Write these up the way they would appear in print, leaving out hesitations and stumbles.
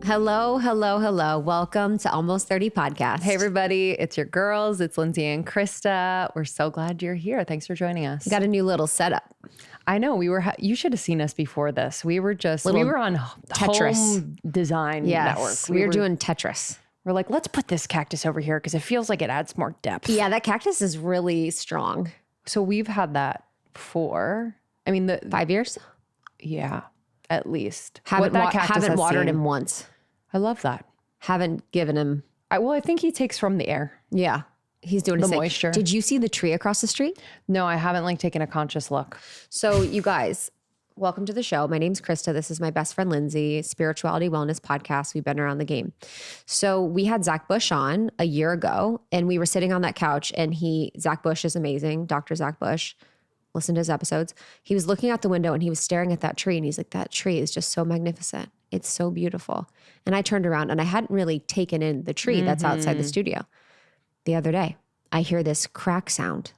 Hello, hello, hello. Welcome to Almost 30 Podcast. Hey, everybody. It's your girls. It's Lindsay and Krista. We're so glad you're here. Thanks for joining us. Got a new little setup. I know you should have seen us before this. We were on Tetris. Home Design Network. We were doing Tetris. We're like, let's put this cactus over here because it feels like it adds more depth. Yeah, that cactus is really strong. So we've had that for, 5 years? Yeah, at least. Haven't watered him once. I love that. Haven't given him. I think he takes from the air. Yeah. He's doing his The thing. moisture. Did you see the tree across the street? No, I haven't taken a conscious look. So you guys, welcome to the show. My name's Krista. This is my best friend, Lindsay, Spirituality Wellness Podcast. We've been around the game. So we had Zach Bush on a year ago and we were sitting on that couch and Zach Bush is amazing. Dr. Zach Bush. Listen to his episodes. He was looking out the window and he was staring at that tree and he's like, that tree is just so magnificent. It's so beautiful. And I turned around and I hadn't really taken in the tree that's outside the studio. The other day, I hear this crack sound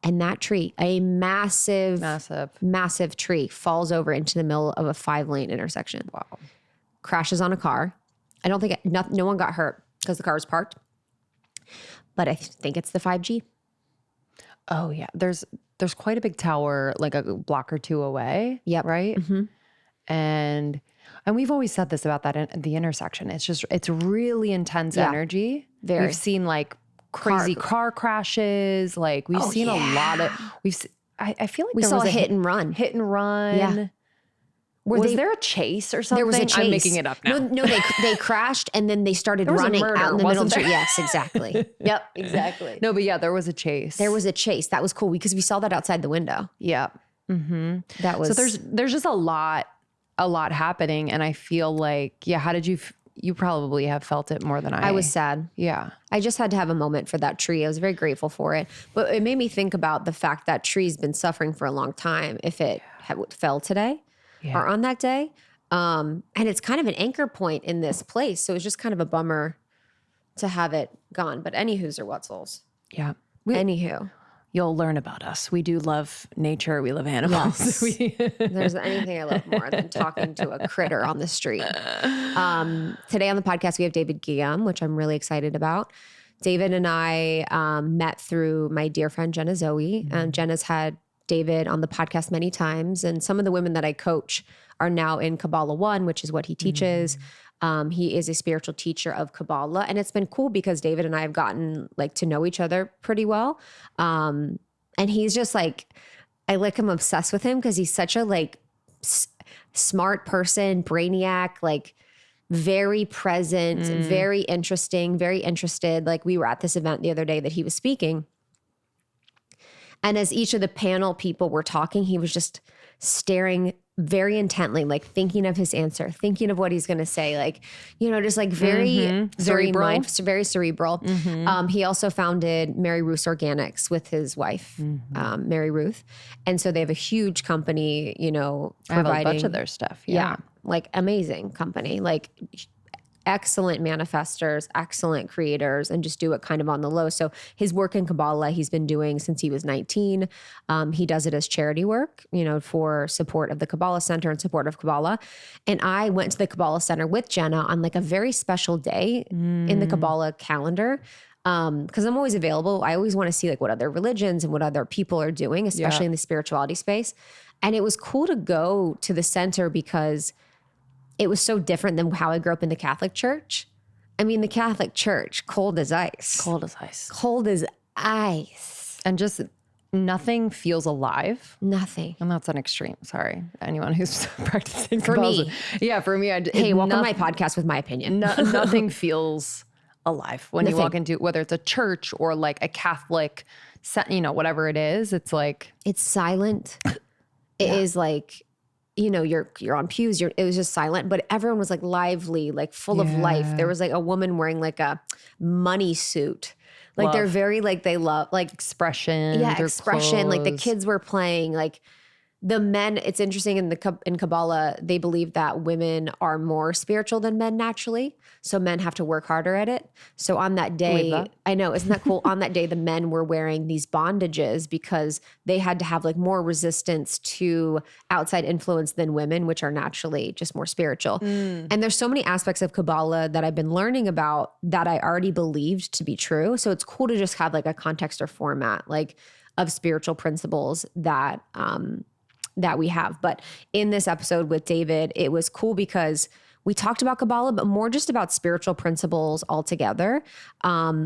and that tree, a massive tree falls over into the middle of a 5-lane intersection. Wow. Crashes on a car. I don't think, no one got hurt because the car was parked. But I think it's the 5G. Oh yeah. There's quite a big tower, like a block or two away. Yep. Right. Mm-hmm. And we've always said this about the intersection. It's really intense energy. Very. We've seen like crazy car crashes. Like we've seen a lot of, I feel like we saw a hit and run. Hit and run. Yeah. Was there a chase or something? There was a chase. I'm making it up now. No, they crashed and then they started running out in the middle of the street. Yes, exactly. Yep, exactly. No, but yeah, there was a chase. There was a chase. That was cool because we saw that outside the window. Yeah. Mm-hmm. That was. So there's just a lot happening. And I feel like, yeah, how did you probably have felt it more than I. I was sad. Yeah. I just had to have a moment for that tree. I was very grateful for it. But it made me think about the fact that tree's been suffering for a long time if it fell today. Yeah. Or on that day. And it's kind of an anchor point in this place. So it's just kind of a bummer to have it gone. But anywho's or what's. Yeah. Anywho. You'll learn about us. We do love nature. We love animals. Yes. There's anything I love more than talking to a critter on the street. Today on the podcast, we have David Ghiyam, which I'm really excited about. David and I met through my dear friend, Jenna Zoe. And Jenna's had David on the podcast many times. And some of the women that I coach are now in Kabbalah 1, which is what he teaches. He is a spiritual teacher of Kabbalah. And it's been cool because David and I have gotten to know each other pretty well. And he's just I I'm obsessed with him because he's such a smart person, brainiac, very present, very interesting, very interested. We were at this event the other day that he was speaking. And as each of the panel people were talking, he was just staring very intently, thinking of his answer, thinking of what he's going to say, very cerebral. Very cerebral. He also founded Ruth Organics with his wife, Mary Ruth. And so they have a huge company, providing. I have a bunch of their stuff. Yeah. Amazing company, excellent manifestors, excellent creators, and just do it kind of on the low. So his work in Kabbalah, he's been doing since he was 19. He does it as charity work, for support of the Kabbalah Center and support of Kabbalah. And I went to the Kabbalah Center with Jenna on a very special day in the Kabbalah calendar. Because I'm always available. I always want to see what other religions and what other people are doing, especially in the spirituality space. And it was cool to go to the center because it was so different than how I grew up in the Catholic Church. The Catholic Church, cold as ice. Cold as ice. Cold as ice. And just nothing feels alive. Nothing. And that's an extreme. Sorry. Anyone who's practicing. For me. Yeah, for me. Hey, welcome to my podcast with my opinion. Nothing feels alive when Nothing. You walk into, whether it's a church or a Catholic, whatever it is. It's it's silent. It is you're on pews. It was just silent, but everyone was lively, full of life. There was a woman wearing a money suit. They're very they love expression. Yeah, expression. Clothes. The kids were playing the men, it's interesting in Kabbalah, they believe that women are more spiritual than men naturally. So men have to work harder at it. So on that day, I know, isn't that cool? On that day, the men were wearing these bondages because they had to have like more resistance to outside influence than women, which are naturally just more spiritual. And there's so many aspects of Kabbalah that I've been learning about that I already believed to be true. So it's cool to just have like a context or format like of spiritual principles that we have. But in this episode with David, it was cool because we talked about Kabbalah, but more just about spiritual principles altogether.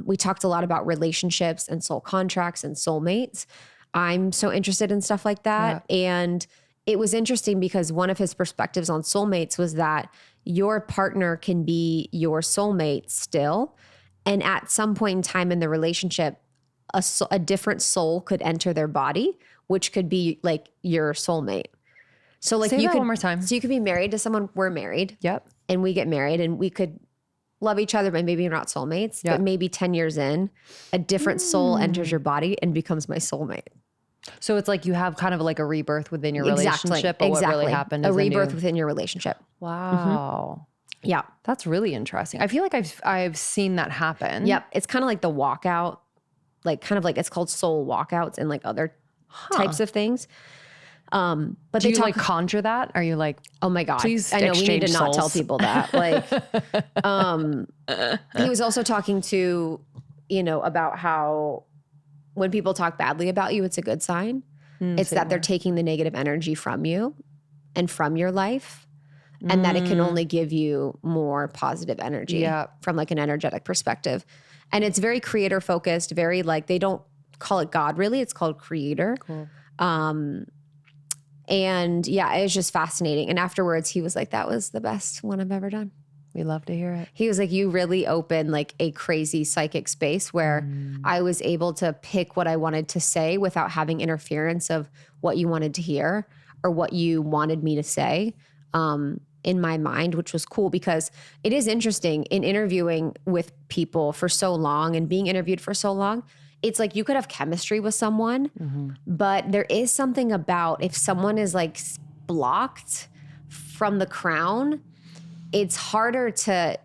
We talked a lot about relationships and soul contracts and soulmates. I'm so interested in stuff like that. Yeah. And it was interesting because one of his perspectives on soulmates was that your partner can be your soulmate still. And at some point in time in the relationship, a different soul could enter their body, which could be like your soulmate. So like Say that one more time. So you could be married to someone, we're married. Yep. And we get married and we could love each other, but maybe we're not soulmates. Yep. But maybe 10 years in, a different soul enters your body and becomes my soulmate. So it's like you have kind of like a rebirth within your relationship. But what really happened is a rebirth within your relationship. Wow. Mm-hmm. Yeah. That's really interesting. I feel like I've seen that happen. Yep. It's kind of like the walkout, like kind of like it's called soul walkouts and like other types of things. But do you like conjure that? Are you like, oh my God, please I know we need to not souls. tell people that. Like, he was also talking to, about how when people talk badly about you, it's a good sign. It's that they're taking the negative energy from you and from your life. And that it can only give you more positive energy from like an energetic perspective. And it's very creator focused, very like, they don't call it God really, it's called creator. Cool. And yeah, it was just fascinating. And afterwards he was like, that was the best one I've ever done. We love to hear it. He was like, you really opened like a crazy psychic space where I was able to pick what I wanted to say without having interference of what you wanted to hear or what you wanted me to say. In my mind, which was cool because it is interesting in interviewing with people for so long and being interviewed for so long. It's like you could have chemistry with someone, but there is something about if someone is like blocked from the crown, it's harder to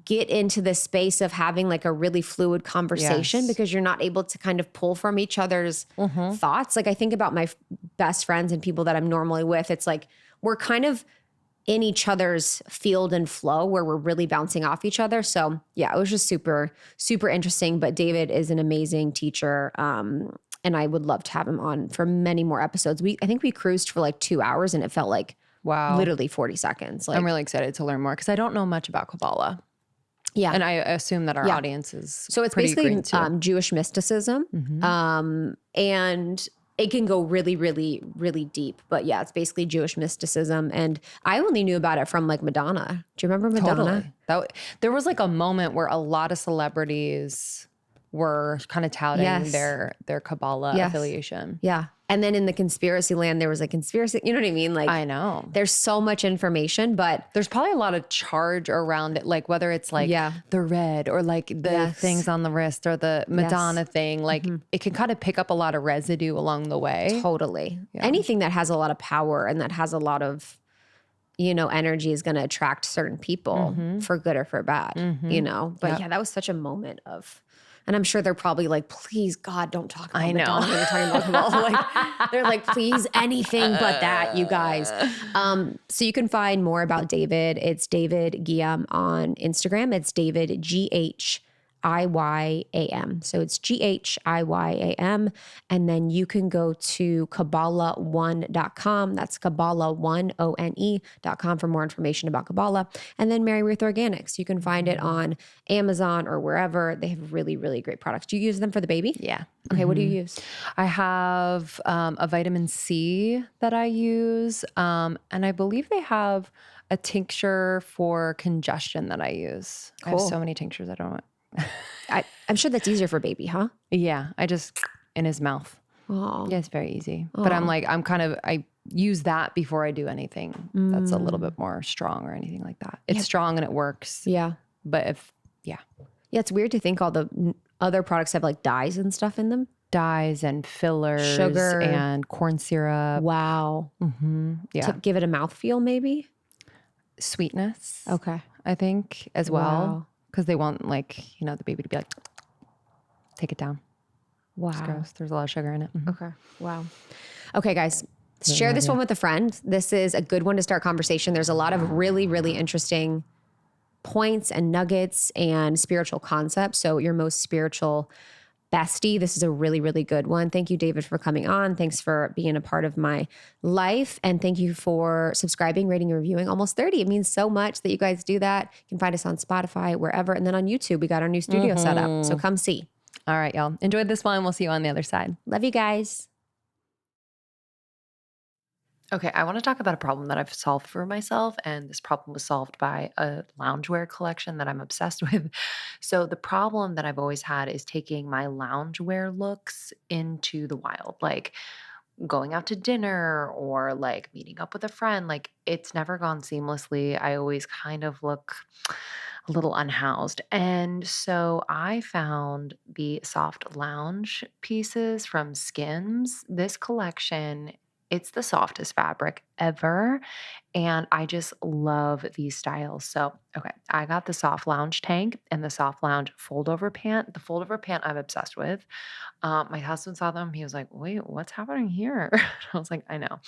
get into the space of having like a really fluid conversation because you're not able to kind of pull from each other's thoughts. Like I think about my best friends and people that I'm normally with. It's like we're kind of in each other's field and flow where we're really bouncing off each other. So yeah, it was just super, super interesting. But David is an amazing teacher. And I would love to have him on for many more episodes. I think we cruised for like 2 hours and it felt like literally 40 seconds. Like, I'm really excited to learn more because I don't know much about Kabbalah. Yeah. And I assume that our audience is so it's basically Jewish mysticism. And it can go really, really, really deep. But yeah, it's basically Jewish mysticism. And I only knew about it from like Madonna. Do you remember Madonna? Totally. There was like a moment where a lot of celebrities were kind of touting their Kabbalah affiliation. Yeah. And then in the conspiracy land, there was a conspiracy, you know what I mean? Like, I know. There's so much information, but there's probably a lot of charge around it, like whether it's like the red or like the things on the wrist or the Madonna thing, like it can kind of pick up a lot of residue along the way. Totally. Yeah. Anything that has a lot of power and that has a lot of, energy is going to attract certain people for good or for bad, But yeah, that was such a moment of... And I'm sure they're probably like, please, God, don't talk about Madonna when you're talking about Kabbalah. Like, they're like, please, anything but that, you guys. So you can find more about David. It's David Ghiyam on Instagram. It's David Ghiyam. So it's Ghiyam. And then you can go to Kabbalah1.com. That's Kabbalah1.com for more information about Kabbalah. And then Ruth Organics. You can find it on Amazon or wherever. They have really, really great products. Do you use them for the baby? Yeah. Okay. What do you use? I have a vitamin C that I use. And I believe they have a tincture for congestion that I use. Cool. I have so many tinctures. I don't know. I'm sure that's easier for baby, huh? Yeah. I just, in his mouth. Oh. Yeah, it's very easy. But I use that before I do anything that's a little bit more strong or anything like that. It's strong and it works. Yeah. But Yeah, it's weird to think all the other products have like dyes and stuff in them. dyes and fillers Sugar. and corn syrup. Wow. Yeah. To give it a mouthfeel, maybe? Sweetness. Okay. I think as well. Because they want the baby to be like, take it down. Wow. It's gross. There's a lot of sugar in it. Okay. Wow. Okay, guys. Really Share good this idea. one with a friend. This is a good one to start conversation. There's a lot of really, really interesting points and nuggets and spiritual concepts. So your most spiritual bestie, this is a really, really good one. Thank you, David, for coming on. Thanks for being a part of my life. And thank you for subscribing, rating, and reviewing. Almost 30. It means so much that you guys do that. You can find us on Spotify, wherever. And then on YouTube, we got our new studio set up. So come see. All right, y'all. Enjoyed this one. We'll see you on the other side. Love you guys. Okay, I want to talk about a problem that I've solved for myself, and this problem was solved by a loungewear collection that I'm obsessed with. So, the problem that I've always had is taking my loungewear looks into the wild, like going out to dinner or like meeting up with a friend. Like, it's never gone seamlessly. I always kind of look a little unhoused. And so, I found the soft lounge pieces from Skims. This collection, it's the softest fabric ever. And I just love these styles. So, okay, I got the soft lounge tank and the soft lounge fold over pant. The fold over pant I'm obsessed with. My husband saw them. He was like, wait, what's happening here? I was like, I know,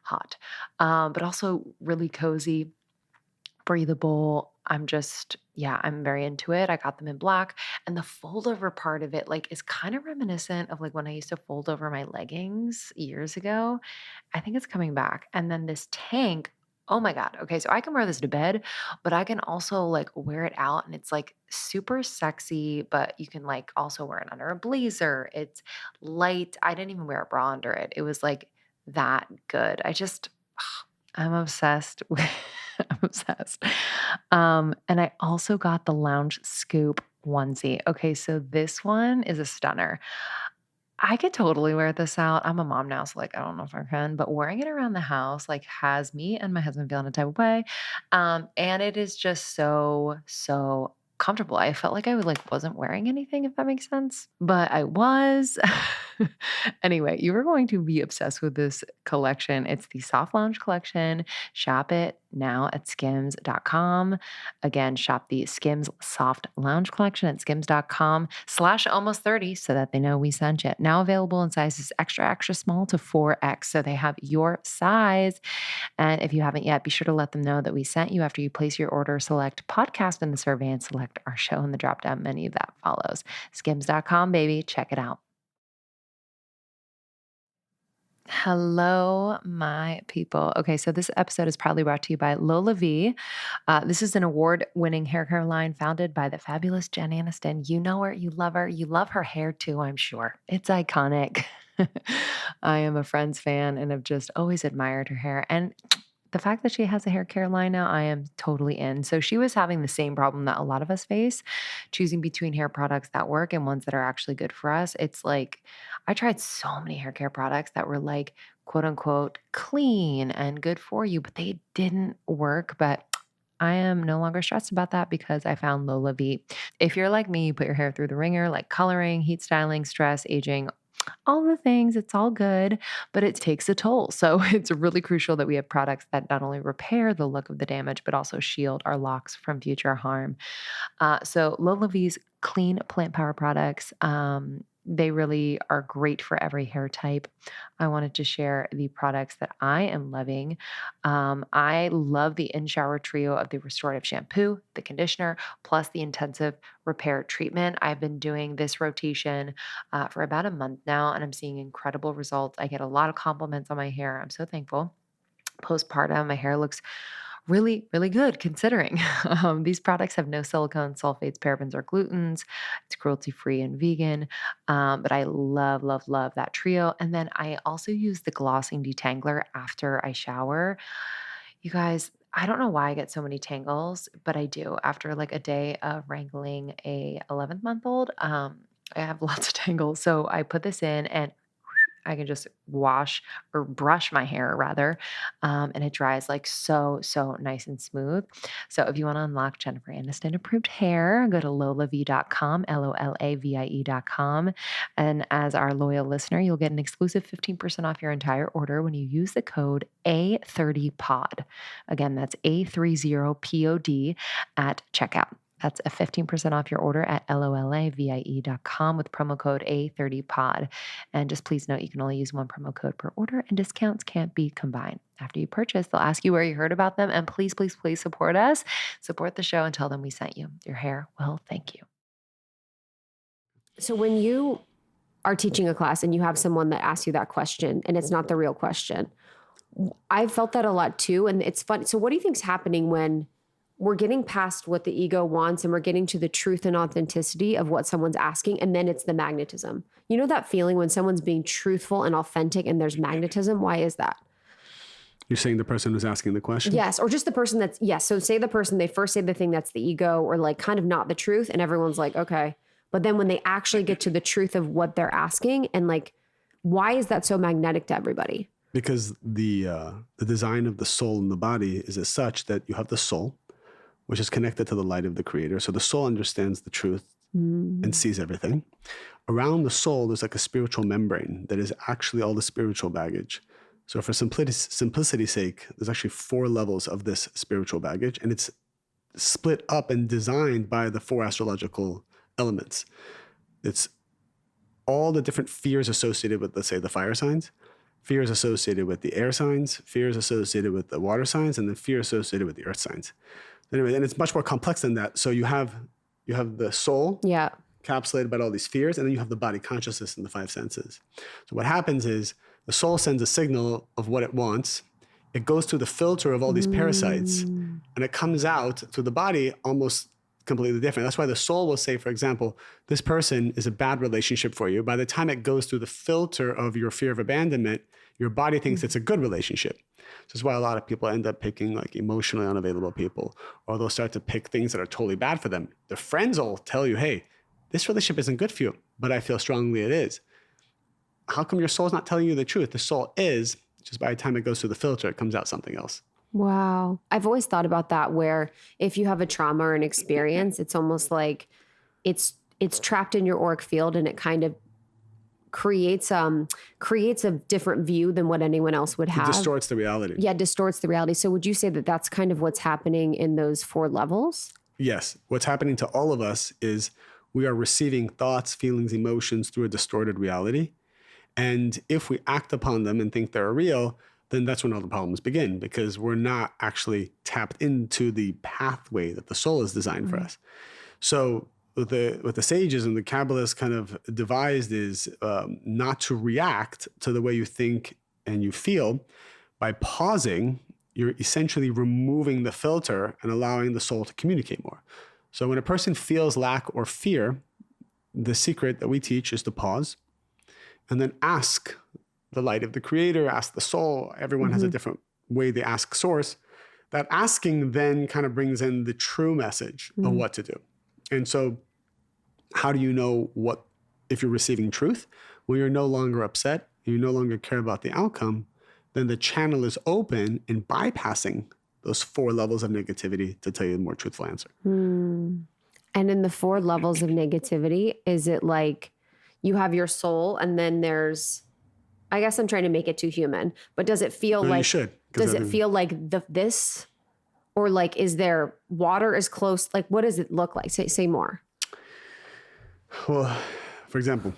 hot. But also really cozy, breathable. I'm very into it. I got them in black. And the fold over part of it, like, is kind of reminiscent of like when I used to fold over my leggings years ago. I think it's coming back. And then this tank, oh my God. Okay. So I can wear this to bed, but I can also like wear it out and it's like super sexy, but you can like also wear it under a blazer. It's light. I didn't even wear a bra under it. It was like that good. I'm obsessed with I'm obsessed. And I also got the lounge scoop onesie. Okay, so this one is a stunner. I could totally wear this out. I'm a mom now, so like I don't know if I can, but wearing it around the house like has me and my husband feeling a type of way. And it is just so comfortable. I felt like I wasn't wearing anything, if that makes sense. But I was. Anyway, you are going to be obsessed with this collection. It's the Soft Lounge collection. Shop it now at skims.com. Again, shop the Skims Soft Lounge collection at skims.com/almost 30 so that they know we sent you. Now available in sizes extra, extra small to 4X. So they have your size. And if you haven't yet, be sure to let them know that we sent you after you place your order. Select podcast in the survey and select our show in the drop down menu that follows. Skims.com, baby. Check it out. Hello, my people. Okay, so this episode is proudly brought to you by Lola V. This is an award-winning hair care line founded by the fabulous Jen Aniston. You know her, you love her, you love her hair too, I'm sure. It's iconic. I am a Friends fan and have just always admired her hair. And the fact that she has a hair care line now, I am totally in. So she was having the same problem that a lot of us face, choosing between hair products that work and ones that are actually good for us. It's like, I tried so many hair care products that were like, quote unquote, clean and good for you, but they didn't work. But I am no longer stressed about that because I found Lola V. If you're like me, you put your hair through the ringer, like coloring, heat styling, stress, aging, all the things, it's all good, but it takes a toll. So it's really crucial that we have products that not only repair the look of the damage, but also shield our locks from future harm. So Lola V's clean plant power products, they really are great for every hair type. I wanted to share the products that I am loving. I love the in-shower trio of the restorative shampoo, the conditioner, plus the intensive repair treatment. I've been doing this rotation for about a month now, and I'm seeing incredible results. I get a lot of compliments on my hair. I'm so thankful. Postpartum, my hair looks really, really good considering. These products have no silicone, sulfates, parabens, or glutens. It's cruelty free and vegan. But I love, love, love that trio. And then I also use the glossing detangler after I shower. You guys, I don't know why I get so many tangles, but I do. After like a day of wrangling a 11th month old, I have lots of tangles. So I put this in and I can just wash or brush my hair rather. And it dries like so nice and smooth. So if you want to unlock Jennifer Aniston approved hair, go to lolav.com, LOLAVIE.com. And as our loyal listener, you'll get an exclusive 15% off your entire order when you use the code A30POD. Again, that's A30POD at checkout. That's a 15% off your order at LOLAVIE.com with promo code A30POD. And just please note, you can only use one promo code per order and discounts can't be combined. After you purchase, they'll ask you where you heard about them. And please, please, please support us. Support the show and tell them we sent you. Your hair will thank you. So when you are teaching a class and you have someone that asks you that question and it's not the real question, I've felt that a lot too. And it's fun. So what do you think is happening when we're getting past what the ego wants and we're getting to the truth and authenticity of what someone's asking, and then it's the magnetism? You know that feeling when someone's being truthful and authentic and there's magnetism? Why is that? You're saying the person who's asking the question? Yes, or just the person that's, yes. So say the person, they first say the thing that's the ego or like kind of not the truth, and everyone's like, okay. But then when they actually get to the truth of what they're asking, and like, why is that so magnetic to everybody? Because the design of the soul in the body is as such that you have the soul, which is connected to the light of the creator. So the soul understands the truth and sees everything. Around the soul, there's like a spiritual membrane that is actually all the spiritual baggage. So for simplicity's sake, there's actually 4 levels of this spiritual baggage, and it's split up and designed by the 4 astrological elements. It's all the different fears associated with, let's say, the fire signs, fears associated with the air signs, fears associated with the water signs, and then fear associated with the earth signs. Anyway, and it's much more complex than that. So you have the soul encapsulated by all these fears, and then you have the body consciousness and the 5 senses. So what happens is the soul sends a signal of what it wants. It goes through the filter of all these parasites, and it comes out to the body almost completely different. That's why the soul will say, for example, this person is a bad relationship for you. By the time it goes through the filter of your fear of abandonment, your body thinks it's a good relationship. This is why a lot of people end up picking like emotionally unavailable people, or they'll start to pick things that are totally bad for them. Their friends will tell you, hey, this relationship isn't good for you, but I feel strongly it is. How come your soul's not telling you the truth? The soul is, just by the time it goes through the filter, it comes out something else. Wow. I've always thought about that, where if you have a trauma or an experience, it's almost like it's trapped in your auric field, and it kind of creates a different view than what anyone else would have. It distorts the reality. Yeah, distorts the reality. So would you say that that's kind of what's happening in those 4 levels? Yes. What's happening to all of us is we are receiving thoughts, feelings, emotions through a distorted reality. And if we act upon them and think they're real, then that's when all the problems begin, because we're not actually tapped into the pathway that the soul is designed for us. So what the sages and the Kabbalists kind of devised is not to react to the way you think and you feel. By pausing, you're essentially removing the filter and allowing the soul to communicate more. So when a person feels lack or fear, the secret that we teach is to pause and then ask the light of the creator, ask the soul. Everyone has a different way they ask source. That asking then kind of brings in the true message of what to do. And so how do you know if you're receiving truth? Well, you're no longer upset, you no longer care about the outcome, then the channel is open and bypassing those 4 levels of negativity to tell you the more truthful answer. And in the 4 levels of negativity, is it like you have your soul and then there's, I guess I'm trying to make it too human, but does it feel like, you should, does it feel like this, or like, is there water is close? Like, what does it look like? Say more. Well, for example,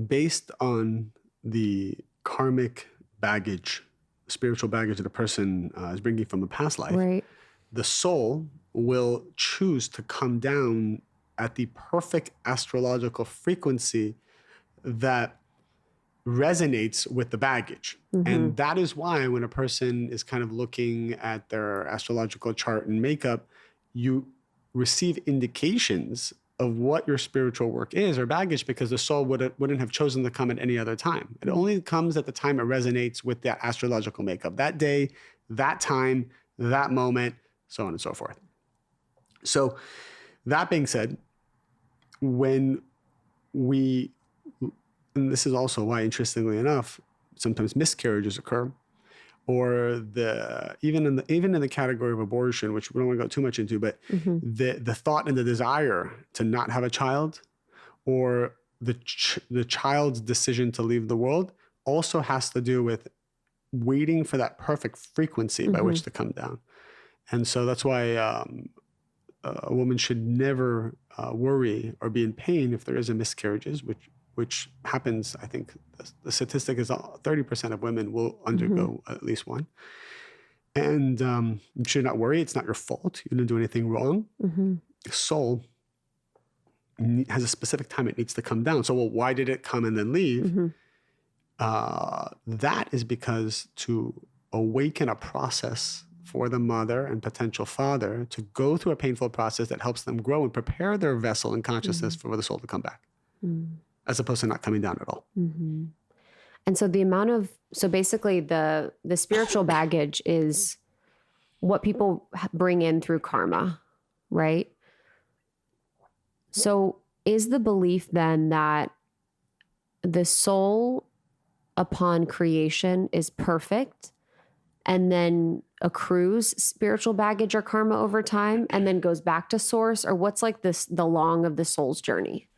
based on the karmic baggage, spiritual baggage that a person is bringing from a past life, right, the soul will choose to come down at the perfect astrological frequency that resonates with the baggage. And that is why when a person is kind of looking at their astrological chart and makeup, you receive indications of what your spiritual work is or baggage, because the soul wouldn't have chosen to come at any other time. It only comes at the time it resonates with that astrological makeup, that day, that time, that moment, so on and so forth. So that being said, when we and this is also why, interestingly enough, sometimes miscarriages occur, or even in the category of abortion, which we don't want to go too much into, but the thought and the desire to not have a child, or the child's decision to leave the world, also has to do with waiting for that perfect frequency by which to come down. And so that's why a woman should never worry or be in pain if there is a miscarriages, which happens. I think the statistic is 30% of women will undergo at least one. And you should not worry. It's not your fault. You didn't do anything wrong. The soul has a specific time it needs to come down. So, well, why did it come and then leave? That is because to awaken a process for the mother and potential father to go through a painful process that helps them grow and prepare their vessel and consciousness for the soul to come back, as opposed to not coming down at all. And so so basically the spiritual baggage is what people bring in through karma, right? So is the belief then that the soul upon creation is perfect and then accrues spiritual baggage or karma over time and then goes back to source? Or what's like the long of the soul's journey?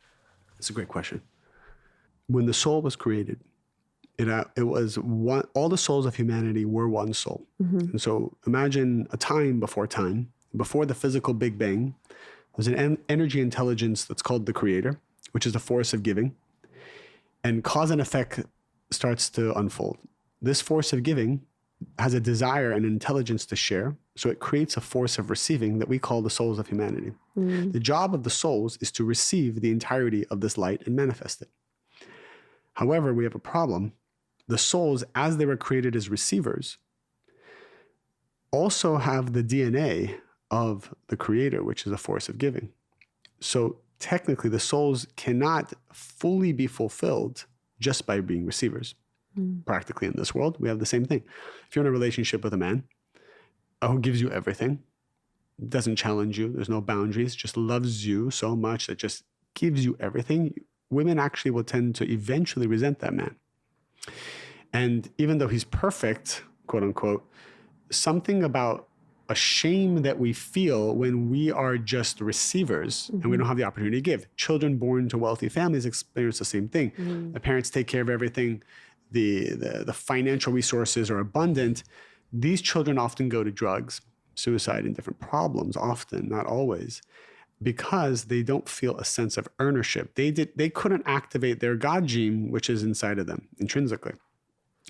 That's a great question. When the soul was created, it was one. All the souls of humanity were one soul. And so imagine a time, before the physical Big Bang. There's an energy intelligence that's called the Creator, which is the force of giving. And cause and effect starts to unfold. This force of giving has a desire and intelligence to share. So it creates a force of receiving that we call the souls of humanity. The job of the souls is to receive the entirety of this light and manifest it. However, we have a problem. The souls, as they were created as receivers, also have the DNA of the Creator, which is a force of giving. So technically, the souls cannot fully be fulfilled just by being receivers. Practically in this world, we have the same thing. If you're in a relationship with a man who gives you everything, doesn't challenge you, there's no boundaries, just loves you so much that just gives you everything, women actually will tend to eventually resent that man. And even though he's perfect, quote unquote, something about a shame that we feel when we are just receivers and we don't have the opportunity to give. Children born to wealthy families experience the same thing. The parents take care of everything. The financial resources are abundant. These children often go to drugs, suicide, and different problems, often, not always, because they don't feel a sense of ownership. They couldn't activate their God gene, which is inside of them intrinsically.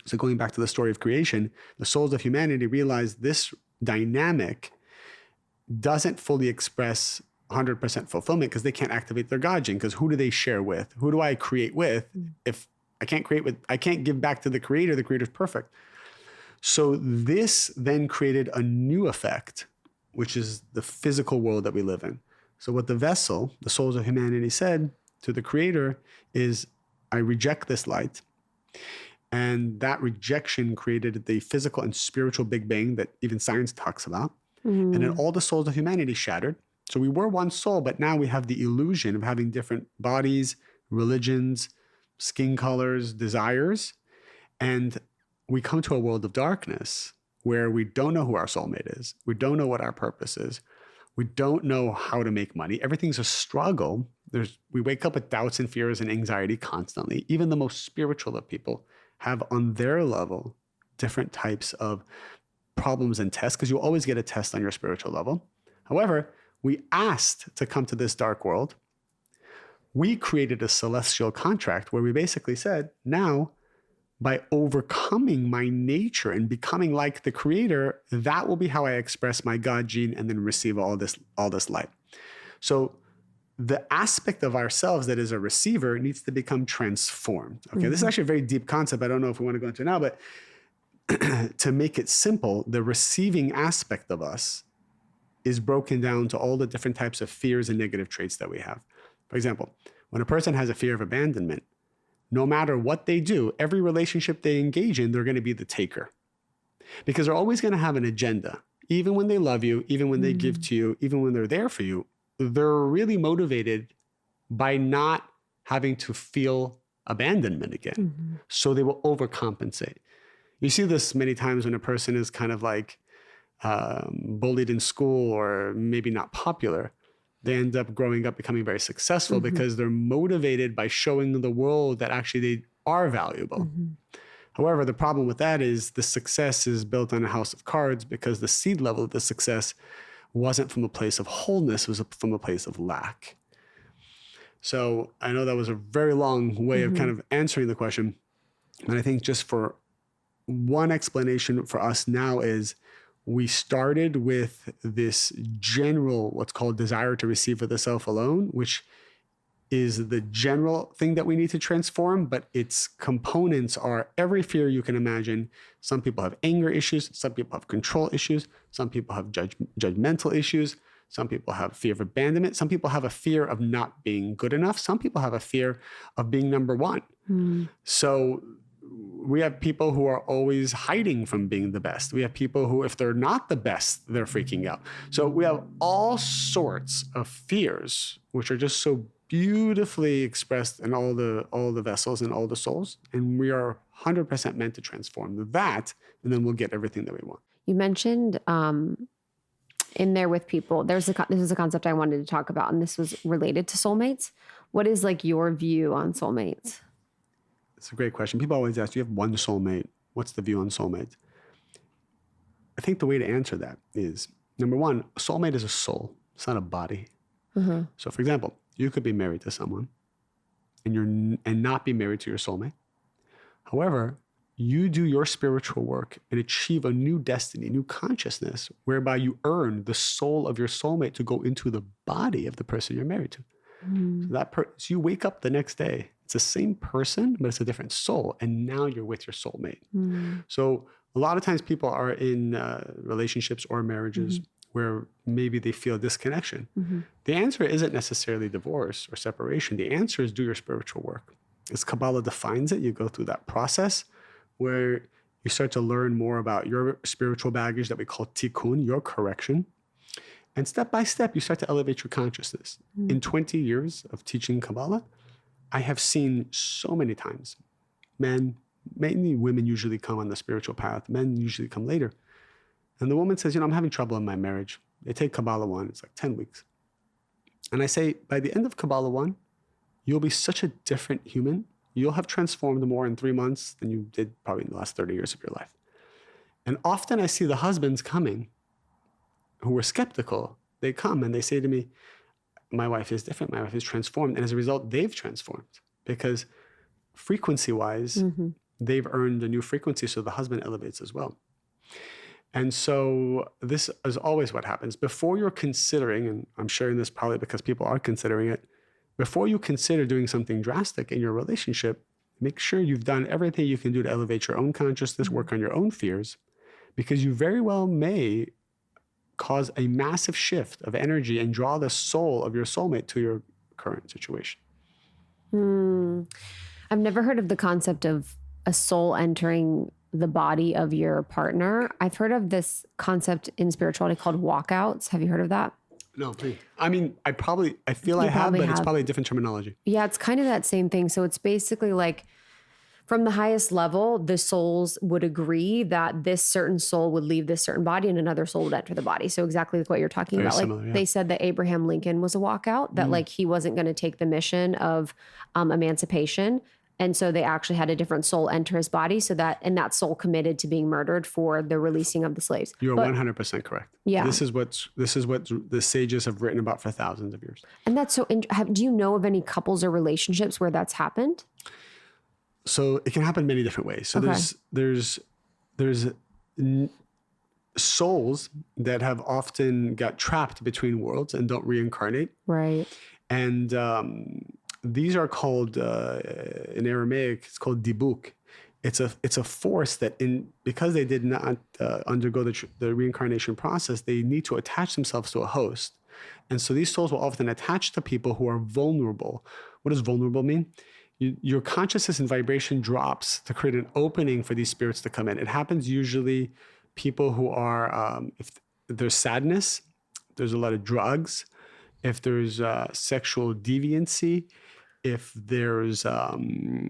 So going back to the story of creation, the souls of humanity realized this dynamic doesn't fully express 100% fulfillment because they can't activate their God gene. Because who do they share with? Who do I create with? If I can't give back to the Creator. The Creator's perfect. So this then created a new effect, which is the physical world that we live in. So what the vessel, the souls of humanity, said to the Creator is, I reject this light. And that rejection created the physical and spiritual Big Bang that even science talks about. And then all the souls of humanity shattered. So we were one soul, but now we have the illusion of having different bodies, religions, skin colors, desires. And we come to a world of darkness where we don't know who our soulmate is. We don't know what our purpose is. We don't know how to make money. Everything's a struggle. We wake up with doubts and fears and anxiety constantly. Even the most spiritual of people have on their level different types of problems and tests, because you always get a test on your spiritual level. However, we asked to come to this dark world. We created a celestial contract where we basically said, now, by overcoming my nature and becoming like the Creator, that will be how I express my God gene and then receive all this light. So the aspect of ourselves that is a receiver needs to become transformed. Okay, this is actually a very deep concept. I don't know if we want to go into it now, but to make it simple, the receiving aspect of us is broken down to all the different types of fears and negative traits that we have. For example, when a person has a fear of abandonment, no matter what they do, every relationship they engage in, they're going to be the taker. Because they're always going to have an agenda. Even when they love you, even when they give to you, even when they're there for you, they're really motivated by not having to feel abandonment again. So they will overcompensate. You see this many times when a person is kind of like bullied in school or maybe not popular. They end up growing up becoming very successful because they're motivated by showing the world that actually they are valuable. However, the problem with that is the success is built on a house of cards because the seed level of the success wasn't from a place of wholeness, it was from a place of lack. So I know that was a very long way of kind of answering the question. And I think just for one explanation for us now is we started with this general, what's called desire to receive for the self alone, which is the general thing that we need to transform, but its components are every fear you can imagine. Some people have anger issues. Some people have control issues. Some people have judgmental issues. Some people have fear of abandonment. Some people have a fear of not being good enough. Some people have a fear of being number one. So we have people who are always hiding from being the best. We have people who, if they're not the best, they're freaking out. So we have all sorts of fears, which are just so beautifully expressed in all the vessels and all the souls. And we are 100% meant to transform that, and then we'll get everything that we want. You mentioned in there with people, this is a concept I wanted to talk about, and this was related to soulmates. What is like your view on soulmates? It's a great question. People always ask, do you have one soulmate? What's the view on soulmates? I think the way to answer that is, number one, a soulmate is a soul. It's not a body. So for example, you could be married to someone and not be married to your soulmate. However, you do your spiritual work and achieve a new destiny, new consciousness, whereby you earn the soul of your soulmate to go into the body of the person you're married to. So you wake up the next day, it's the same person, but it's a different soul. And now you're with your soulmate. So a lot of times people are in relationships or marriages where maybe they feel a disconnection. The answer isn't necessarily divorce or separation. The answer is do your spiritual work. As Kabbalah defines it, you go through that process where you start to learn more about your spiritual baggage that we call tikkun, your correction. And step by step, you start to elevate your consciousness. In 20 years of teaching Kabbalah, I have seen so many times, men, mainly women usually come on the spiritual path. Men usually come later. And the woman says, I'm having trouble in my marriage. They take Kabbalah 1, it's like 10 weeks. And I say, by the end of Kabbalah 1, you'll be such a different human. You'll have transformed more in 3 months than you did probably in the last 30 years of your life. And often I see the husbands coming who were skeptical. They come and they say to me, my wife is different. My wife is transformed. And as a result, they've transformed because frequency-wise, they've earned a new frequency. So the husband elevates as well. And so this is always what happens. Before you're considering, and I'm sharing this probably because people are considering it, before you consider doing something drastic in your relationship, make sure you've done everything you can do to elevate your own consciousness, work on your own fears, because you very well may cause a massive shift of energy and draw the soul of your soulmate to your current situation. I've never heard of the concept of a soul entering the body of your partner. I've heard of this concept in spirituality called walkouts. Have you heard of that? No, please. I mean, I feel I have, but it's probably a different terminology. Yeah, it's kind of that same thing. So it's basically like from the highest level, the souls would agree that this certain soul would leave this certain body and another soul would enter the body. So exactly like what you're talking about. Similar, like they said that Abraham Lincoln was a walkout, that like he wasn't going to take the mission of emancipation. And so they actually had a different soul enter his body and that soul committed to being murdered for the releasing of the slaves. You're 100% correct. Yeah. This is what the sages have written about for thousands of years. And that's so, do you know of any couples or relationships where that's happened? So it can happen many different ways. So there's souls that have often got trapped between worlds and don't reincarnate. Right. And these are called, in Aramaic, it's called dibuk. It's a force that because they did not undergo the reincarnation process, they need to attach themselves to a host. And so these souls will often attach to people who are vulnerable. What does vulnerable mean? Your consciousness and vibration drops to create an opening for these spirits to come in. It happens usually people who are, if there's sadness, there's a lot of drugs, if there's sexual deviancy, if there's I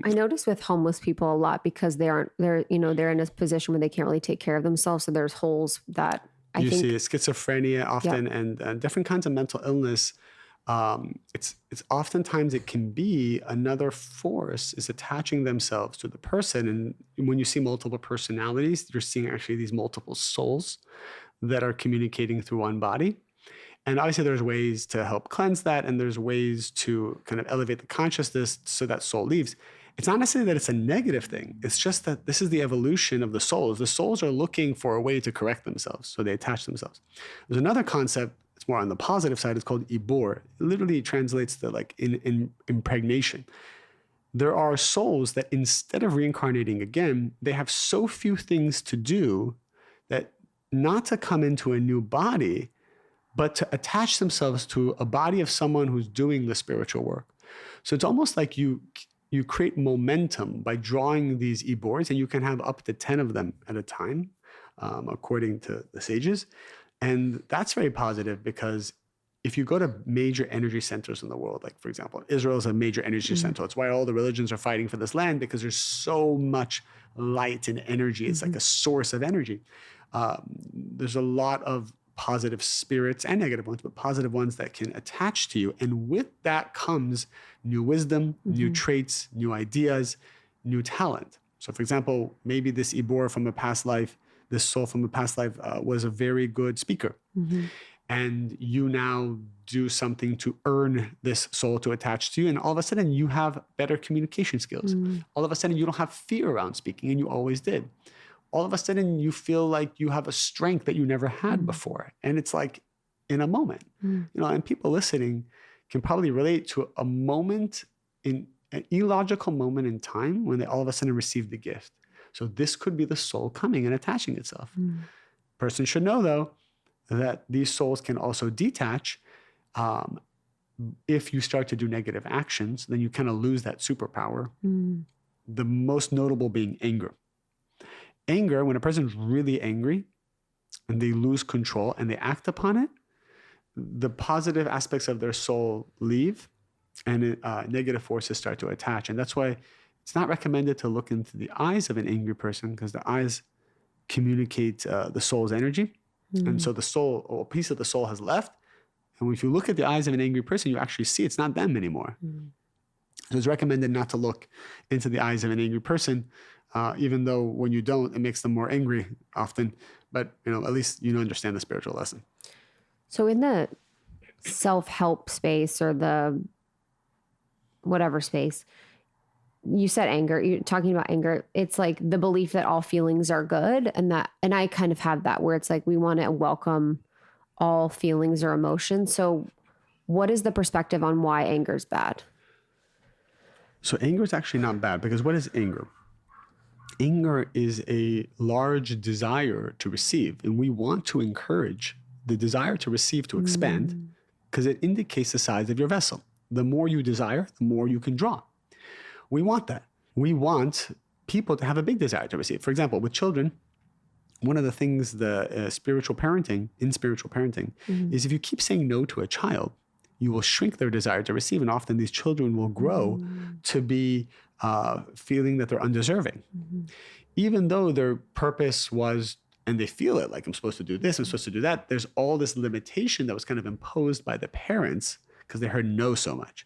notice with homeless people a lot because they're in a position where they can't really take care of themselves. So there's holes that I you think see schizophrenia often and different kinds of mental illness. It's oftentimes it can be another force is attaching themselves to the person. And when you see multiple personalities, you're seeing actually these multiple souls that are communicating through one body. And obviously there's ways to help cleanse that. And there's ways to kind of elevate the consciousness so that soul leaves. It's not necessarily that it's a negative thing. It's just that this is the evolution of the souls. The souls are looking for a way to correct themselves. So they attach themselves. There's another concept, it's more on the positive side. It's called ibor. It literally translates to like in impregnation. There are souls that instead of reincarnating again, they have so few things to do that not to come into a new body, but to attach themselves to a body of someone who's doing the spiritual work. So it's almost like you create momentum by drawing these ibors, and you can have up to 10 of them at a time, according to the sages. And that's very positive because if you go to major energy centers in the world, like for example, Israel is a major energy center. It's why all the religions are fighting for this land, because there's so much light and energy. It's like a source of energy. There's a lot of positive spirits and negative ones, but positive ones that can attach to you. And with that comes new wisdom, new traits, new ideas, new talent. So for example, maybe this Ibor from a past life, this soul from a past life was a very good speaker. And you now do something to earn this soul to attach to you. And all of a sudden you have better communication skills. All of a sudden you don't have fear around speaking, and you always did. All of a sudden you feel like you have a strength that you never had before. And it's like in a moment, and people listening can probably relate to a moment in an illogical moment in time when they all of a sudden receive the gift. So this could be the soul coming and attaching itself. Person should know though, that these souls can also detach. If you start to do negative actions, then you kind of lose that superpower. The most notable being anger. Anger, when a person's really angry and they lose control and they act upon it, the positive aspects of their soul leave and negative forces start to attach. And that's why it's not recommended to look into the eyes of an angry person, because the eyes communicate the soul's energy. And so the soul, or a piece of the soul has left. And if you look at the eyes of an angry person, you actually see it's not them anymore. So it's recommended not to look into the eyes of an angry person, even though when you don't, it makes them more angry often. But at least you understand the spiritual lesson. So in the self-help space or the whatever space, you said anger, you're talking about anger. It's like the belief that all feelings are good. And I kind of have that where it's like, we want to welcome all feelings or emotions. So what is the perspective on why anger is bad? So anger is actually not bad, because what is anger? Anger is a large desire to receive. And we want to encourage the desire to receive to expand, because it indicates the size of your vessel. The more you desire, the more you can draw. We want that. We want people to have a big desire to receive. For example, with children, one of the things spiritual parenting is if you keep saying no to a child, you will shrink their desire to receive. And often these children will grow to be feeling that they're undeserving. Even though their purpose was, and they feel it, like I'm supposed to do this, I'm supposed to do that, there's all this limitation that was kind of imposed by the parents because they heard no so much.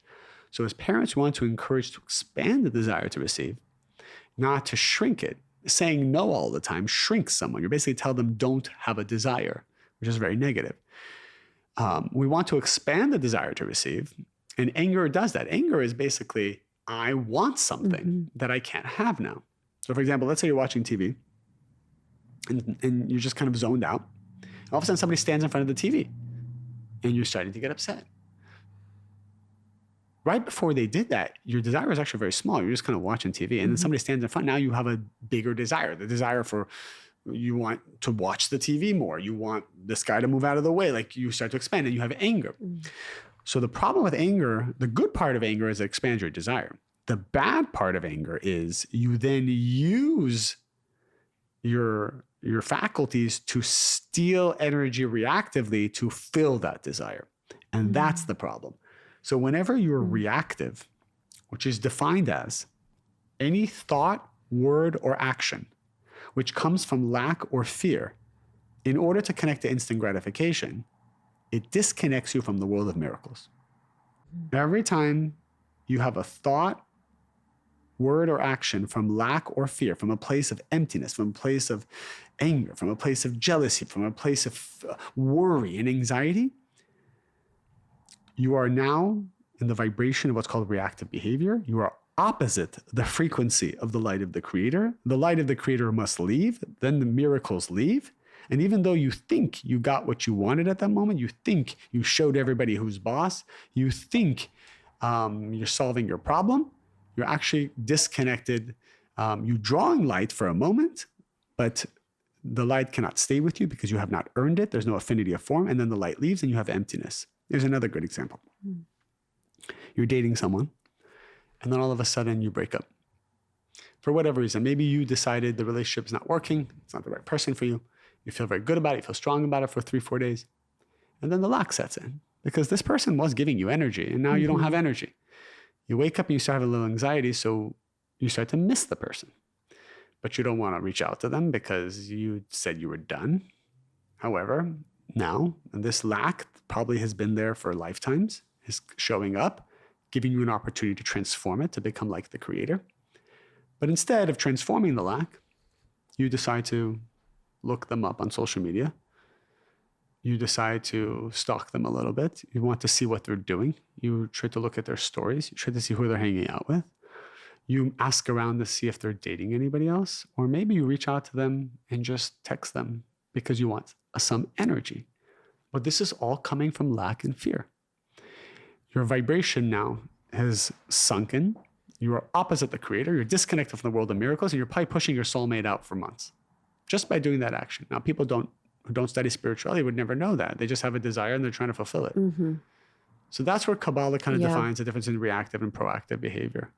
So as parents, we want to encourage to expand the desire to receive, not to shrink it. Saying no all the time shrinks someone. You basically tell them don't have a desire, which is very negative. We want to expand the desire to receive, and anger does that. Anger is basically, I want something that I can't have now. So for example, let's say you're watching TV and you're just kind of zoned out. All of a sudden somebody stands in front of the TV and you're starting to get upset. Right before they did that, your desire is actually very small. You're just kind of watching TV, and then somebody stands in front. Now you have a bigger desire. The desire for, you want to watch the TV more. You want this guy to move out of the way. Like you start to expand, and you have anger. So the problem with anger, the good part of anger is it expands your desire. The bad part of anger is you then use your faculties to steal energy reactively to fill that desire. And that's the problem. So whenever you're reactive, which is defined as any thought, word, or action which comes from lack or fear in order to connect to instant gratification, it disconnects you from the world of miracles. Every time you have a thought, word, or action from lack or fear, from a place of emptiness, from a place of anger, from a place of jealousy, from a place of worry and anxiety, you are now in the vibration of what's called reactive behavior. You are opposite the frequency of the light of the Creator. The light of the Creator must leave, then the miracles leave. And even though you think you got what you wanted at that moment, you think you showed everybody who's boss, you think you're solving your problem, you're actually disconnected. You're drawing light for a moment, but the light cannot stay with you because you have not earned it. There's no affinity of form. And then the light leaves and you have emptiness. Here's another good example. You're dating someone, and then all of a sudden you break up. For whatever reason, maybe you decided the relationship is not working. It's not the right person for you. You feel very good about it. You feel strong about it for 3-4 days. And then the lack sets in because this person was giving you energy and now you don't have energy. You wake up and you start having a little anxiety. So you start to miss the person, but you don't want to reach out to them because you said you were done. However, now, and this lack probably has been there for lifetimes, is showing up, giving you an opportunity to transform it, to become like the Creator. But instead of transforming the lack, you decide to look them up on social media. You decide to stalk them a little bit. You want to see what they're doing. You try to look at their stories. You try to see who they're hanging out with. You ask around to see if they're dating anybody else. Or maybe you reach out to them and just text them because you want some energy. But this is all coming from lack and fear. Your vibration now has sunken. You are opposite the Creator. You're disconnected from the world of miracles, and you're probably pushing your soulmate out for months just by doing that action. Now, people who don't study spirituality would never know that. They just have a desire and they're trying to fulfill it. So that's where Kabbalah kind of defines the difference in reactive and proactive behavior.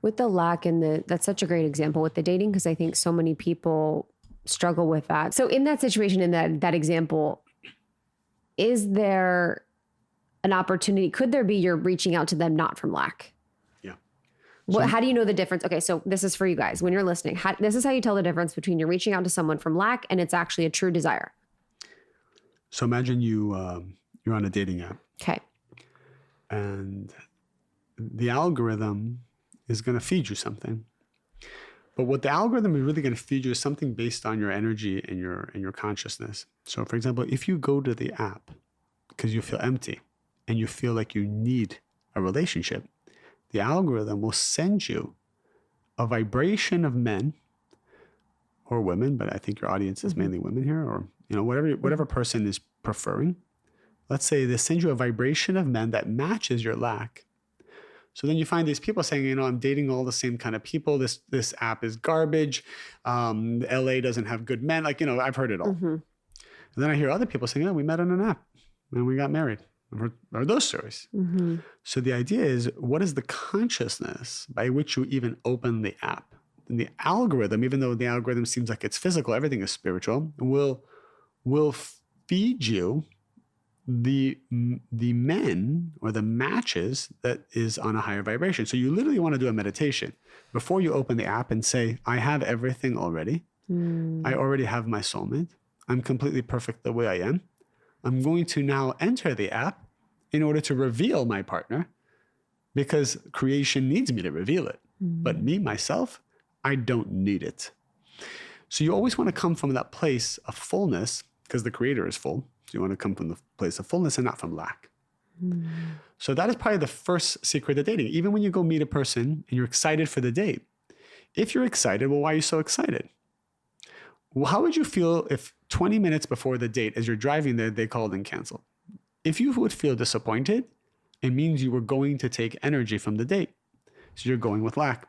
With the lack and that's such a great example with the dating, because I think so many people struggle with that. So in that situation, in that example, is there an opportunity? Could there be you're reaching out to them not from lack? Yeah. How do you know the difference? Okay, so this is for you guys when you're listening. This is how you tell the difference between you're reaching out to someone from lack and it's actually a true desire. So imagine you're on a dating app. Okay. And the algorithm is going to feed you something. But what the algorithm is really going to feed you is something based on your energy and your consciousness. So for example, if you go to the app because you feel empty and you feel like you need a relationship, the algorithm will send you a vibration of men or women, but I think your audience is mainly women here, or whatever person is preferring. Let's say they send you a vibration of men that matches your lack. So then you find these people saying, I'm dating all the same kind of people. This app is garbage. LA doesn't have good men. I've heard it all. And then I hear other people saying, we met on an app and we got married. Or those stories. So the idea is, what is the consciousness by which you even open the app? And the algorithm, even though the algorithm seems like it's physical, everything is spiritual, will feed you the men or the matches that is on a higher vibration. So you literally want to do a meditation before you open the app and say, I have everything already. I already have my soulmate. I'm completely perfect the way I am. I'm going to now enter the app in order to reveal my partner because creation needs me to reveal it. But me, myself, I don't need it. So you always want to come from that place of fullness because the Creator is full. So you want to come from the place of fullness and not from lack. So that is probably the first secret of dating. Even when you go meet a person and you're excited for the date, if you're excited, well, why are you so excited? Well, how would you feel if 20 minutes before the date, as you're driving there, they called and canceled? If you would feel disappointed, it means you were going to take energy from the date. So you're going with lack.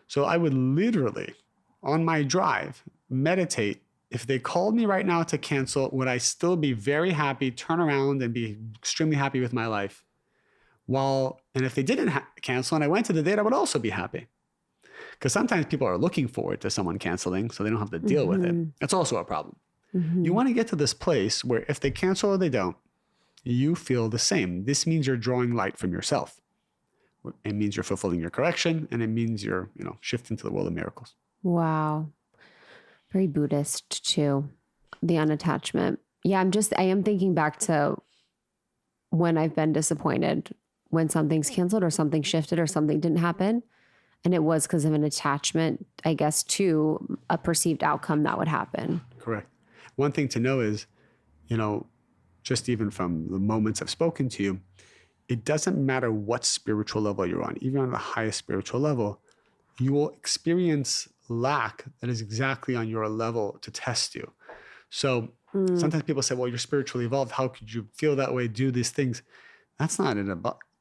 So I would literally, on my drive, meditate. If they called me right now to cancel, would I still be very happy, turn around and be extremely happy with my life? And if they didn't cancel and I went to the date, I would also be happy. Because sometimes people are looking forward to someone canceling so they don't have to deal with it. That's also a problem. You want to get to this place where if they cancel or they don't, you feel the same. This means you're drawing light from yourself. It means you're fulfilling your correction, and it means you're, shifting to the world of miracles. Wow. Very Buddhist too. The unattachment. Yeah, I am thinking back to when I've been disappointed when something's canceled or something shifted or something didn't happen. And it was because of an attachment, I guess, to a perceived outcome that would happen. Correct. One thing to know is, just even from the moments I've spoken to you, it doesn't matter what spiritual level you're on, even on the highest spiritual level, you will experience lack that is exactly on your level to test you. So sometimes people say, well, you're spiritually evolved. How could you feel that way, do these things? That's not it.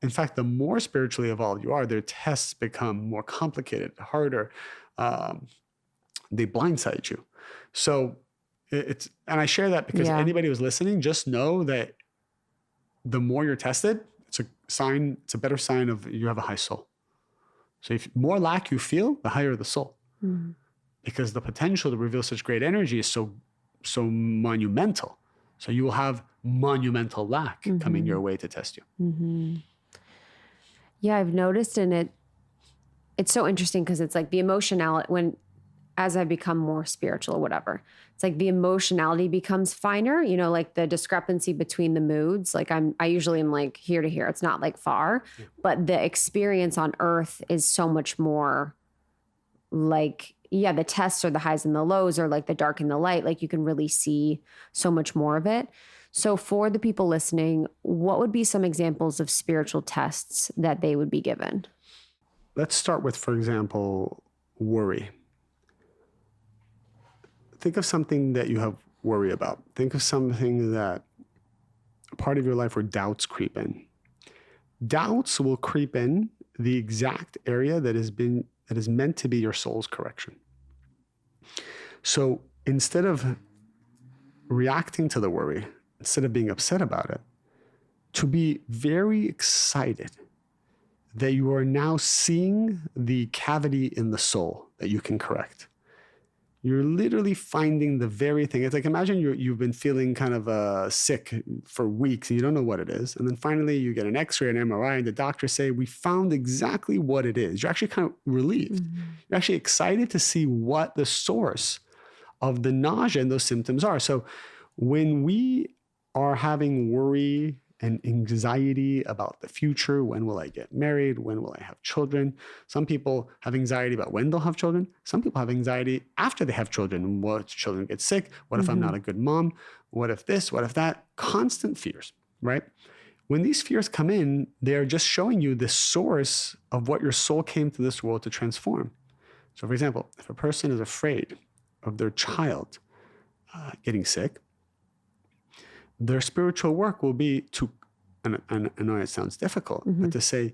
In fact, the more spiritually evolved you are, their tests become more complicated, harder. They blindside you. So and I share that because anybody who's listening, just know that the more you're tested, it's a better sign of you have a high soul. So if more lack you feel, the higher the soul. Mm-hmm. Because the potential to reveal such great energy is so monumental. So you will have monumental lack coming your way to test you. Mm-hmm. Yeah, I've noticed it's so interesting because it's like the emotionality, as I become more spiritual or whatever, it's like the emotionality becomes finer, like the discrepancy between the moods. Like I usually am like here to here. It's not like far, but the experience on earth is so much more like, the tests are the highs and the lows, or like the dark and the light. Like you can really see so much more of it. So for the people listening, what would be some examples of spiritual tests that they would be given? Let's start with, for example, worry. Think of something that you have worry about. Think of something that a part of your life where doubts creep in. Doubts will creep in the exact area that is meant to be your soul's correction. So instead of reacting to the worry, instead of being upset about it, to be very excited that you are now seeing the cavity in the soul that you can correct. You're literally finding the very thing. It's like, imagine you've been feeling kind of sick for weeks and you don't know what it is. And then finally you get an x-ray, an MRI, and the doctors say, we found exactly what it is. You're actually kind of relieved. Mm-hmm. You're actually excited to see what the source of the nausea and those symptoms are. So when we are having worry and anxiety about the future, when will I get married? When will I have children? Some people have anxiety about when they'll have children. Some people have anxiety after they have children. What if children get sick? What if I'm not a good mom? What if this? What if that? Constant fears, right? When these fears come in, they're just showing you the source of what your soul came to this world to transform. So for example, if a person is afraid of their child getting sick, their spiritual work will be to, and I know it sounds difficult, but to say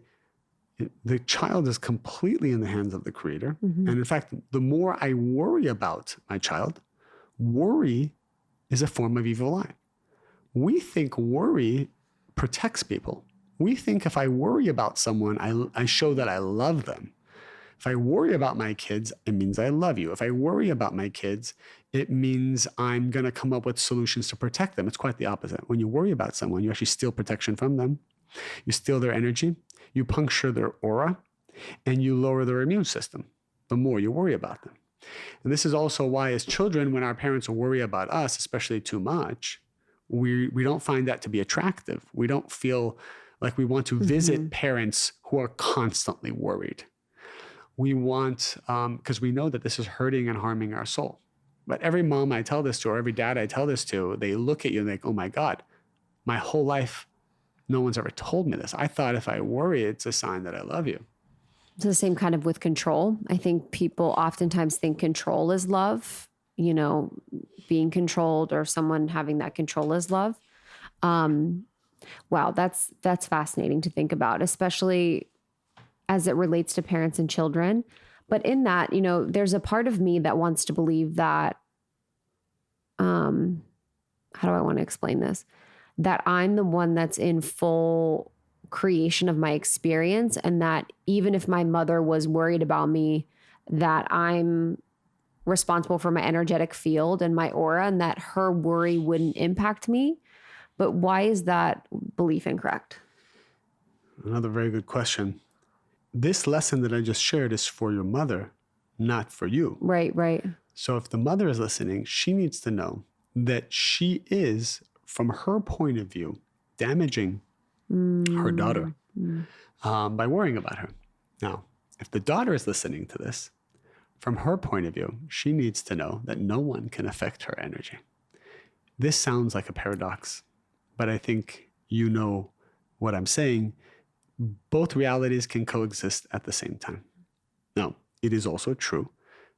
the child is completely in the hands of the Creator. And in fact, the more I worry about my child, worry is a form of evil eye. We think worry protects people. We think if I worry about someone, I show that I love them. If I worry about my kids, it means I love you. If I worry about my kids, it means I'm going to come up with solutions to protect them. It's quite the opposite. When you worry about someone, you actually steal protection from them. You steal their energy, you puncture their aura, and you lower their immune system the more you worry about them. And this is also why as children, when our parents worry about us, especially too much, we don't find that to be attractive. We don't feel like we want to visit parents who are constantly worried. We want, because we know that this is hurting and harming our soul. But every mom I tell this to, or every dad I tell this to, they look at you and they go, oh my God, my whole life, no one's ever told me this. I thought if I worry, it's a sign that I love you. It's the same kind of with control. I think people oftentimes think control is love, being controlled or someone having that control is love. Wow, that's fascinating to think about, especially as it relates to parents and children. But in that, there's a part of me that wants to believe that, how do I want to explain this? That I'm the one that's in full creation of my experience, and that even if my mother was worried about me, that I'm responsible for my energetic field and my aura, and that her worry wouldn't impact me. But why is that belief incorrect? Another very good question. this lesson that I just shared is for your mother, not for you. Right. So if the mother is listening, she needs to know that she is, from her point of view, damaging her daughter by worrying about her. Now, if the daughter is listening to this, from her point of view, she needs to know that no one can affect her energy. This sounds like a paradox, but I think you know what I'm saying. Both realities can coexist at the same time. Now, it is also true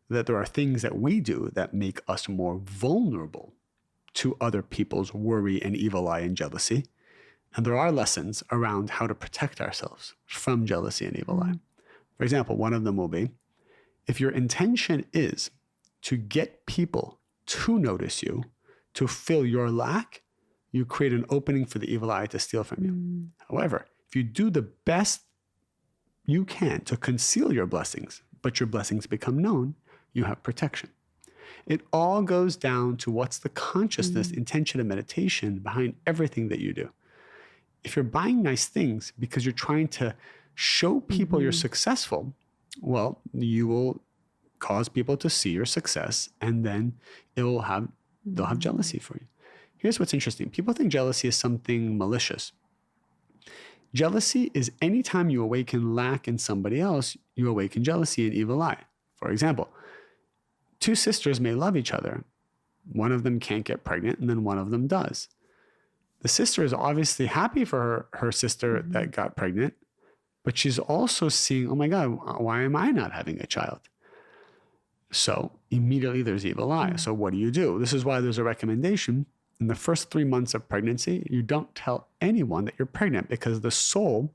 that there are things that we do that make us more vulnerable to other people's worry and evil eye and jealousy. And there are lessons around how to protect ourselves from jealousy and evil eye. For example, one of them will be, if your intention is to get people to notice you, to fill your lack, you create an opening for the evil eye to steal from you. However, if you do the best you can to conceal your blessings, but your blessings become known, you have protection. It all goes down to what's the consciousness, intention, and meditation behind everything that you do. If you're buying nice things because you're trying to show people you're successful, well, you will cause people to see your success, and then they'll have jealousy for you. Here's what's interesting. People think jealousy is something malicious. Jealousy is anytime you awaken lack in somebody else, you awaken jealousy and evil eye. For example, two sisters may love each other. One of them can't get pregnant, and then one of them does. The sister is obviously happy for her sister that got pregnant, but she's also seeing, oh my God, why am I not having a child? So immediately there's evil eye. So what do? This is why there's a recommendation. In the first 3 months of pregnancy, you don't tell anyone that you're pregnant, because the soul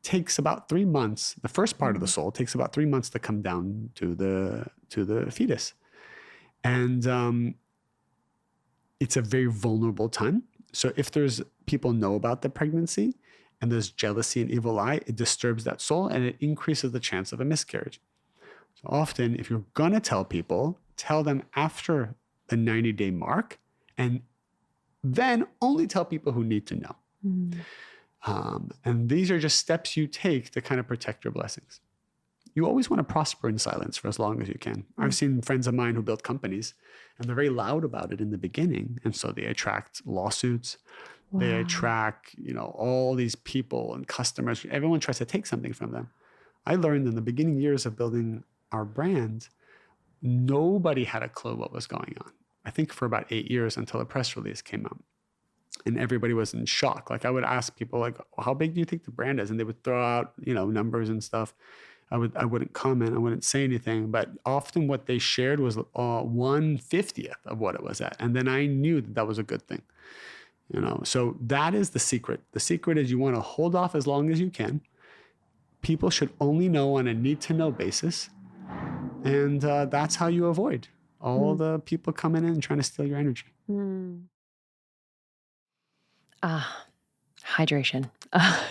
takes about 3 months. The first part of the soul takes about 3 months to come down to the fetus. And it's a very vulnerable time. So if there's people know about the pregnancy and there's jealousy and evil eye, it disturbs that soul and it increases the chance of a miscarriage. So often, if you're going to tell people, tell them after the 90-day mark, and then only tell people who need to know. And these are just steps you take to kind of protect your blessings. You always want to prosper in silence for as long as you can. I've seen friends of mine who built companies, and they're very loud about it in the beginning. And so they attract lawsuits. Wow. They attract, all these people and customers. Everyone tries to take something from them. I learned in the beginning years of building our brand, nobody had a clue what was going on. I think for about 8 years, until a press release came out. And everybody was in shock. Like, I would ask people, like, how big do you think the brand is? And they would throw out, numbers and stuff. I wouldn't comment. I wouldn't say anything. But often what they shared was 1/50th of what it was at. And then I knew that was a good thing. So that is the secret. The secret is you want to hold off as long as you can. People should only know on a need-to-know basis. And that's how you avoid all the people coming in and trying to steal your energy. Hydration.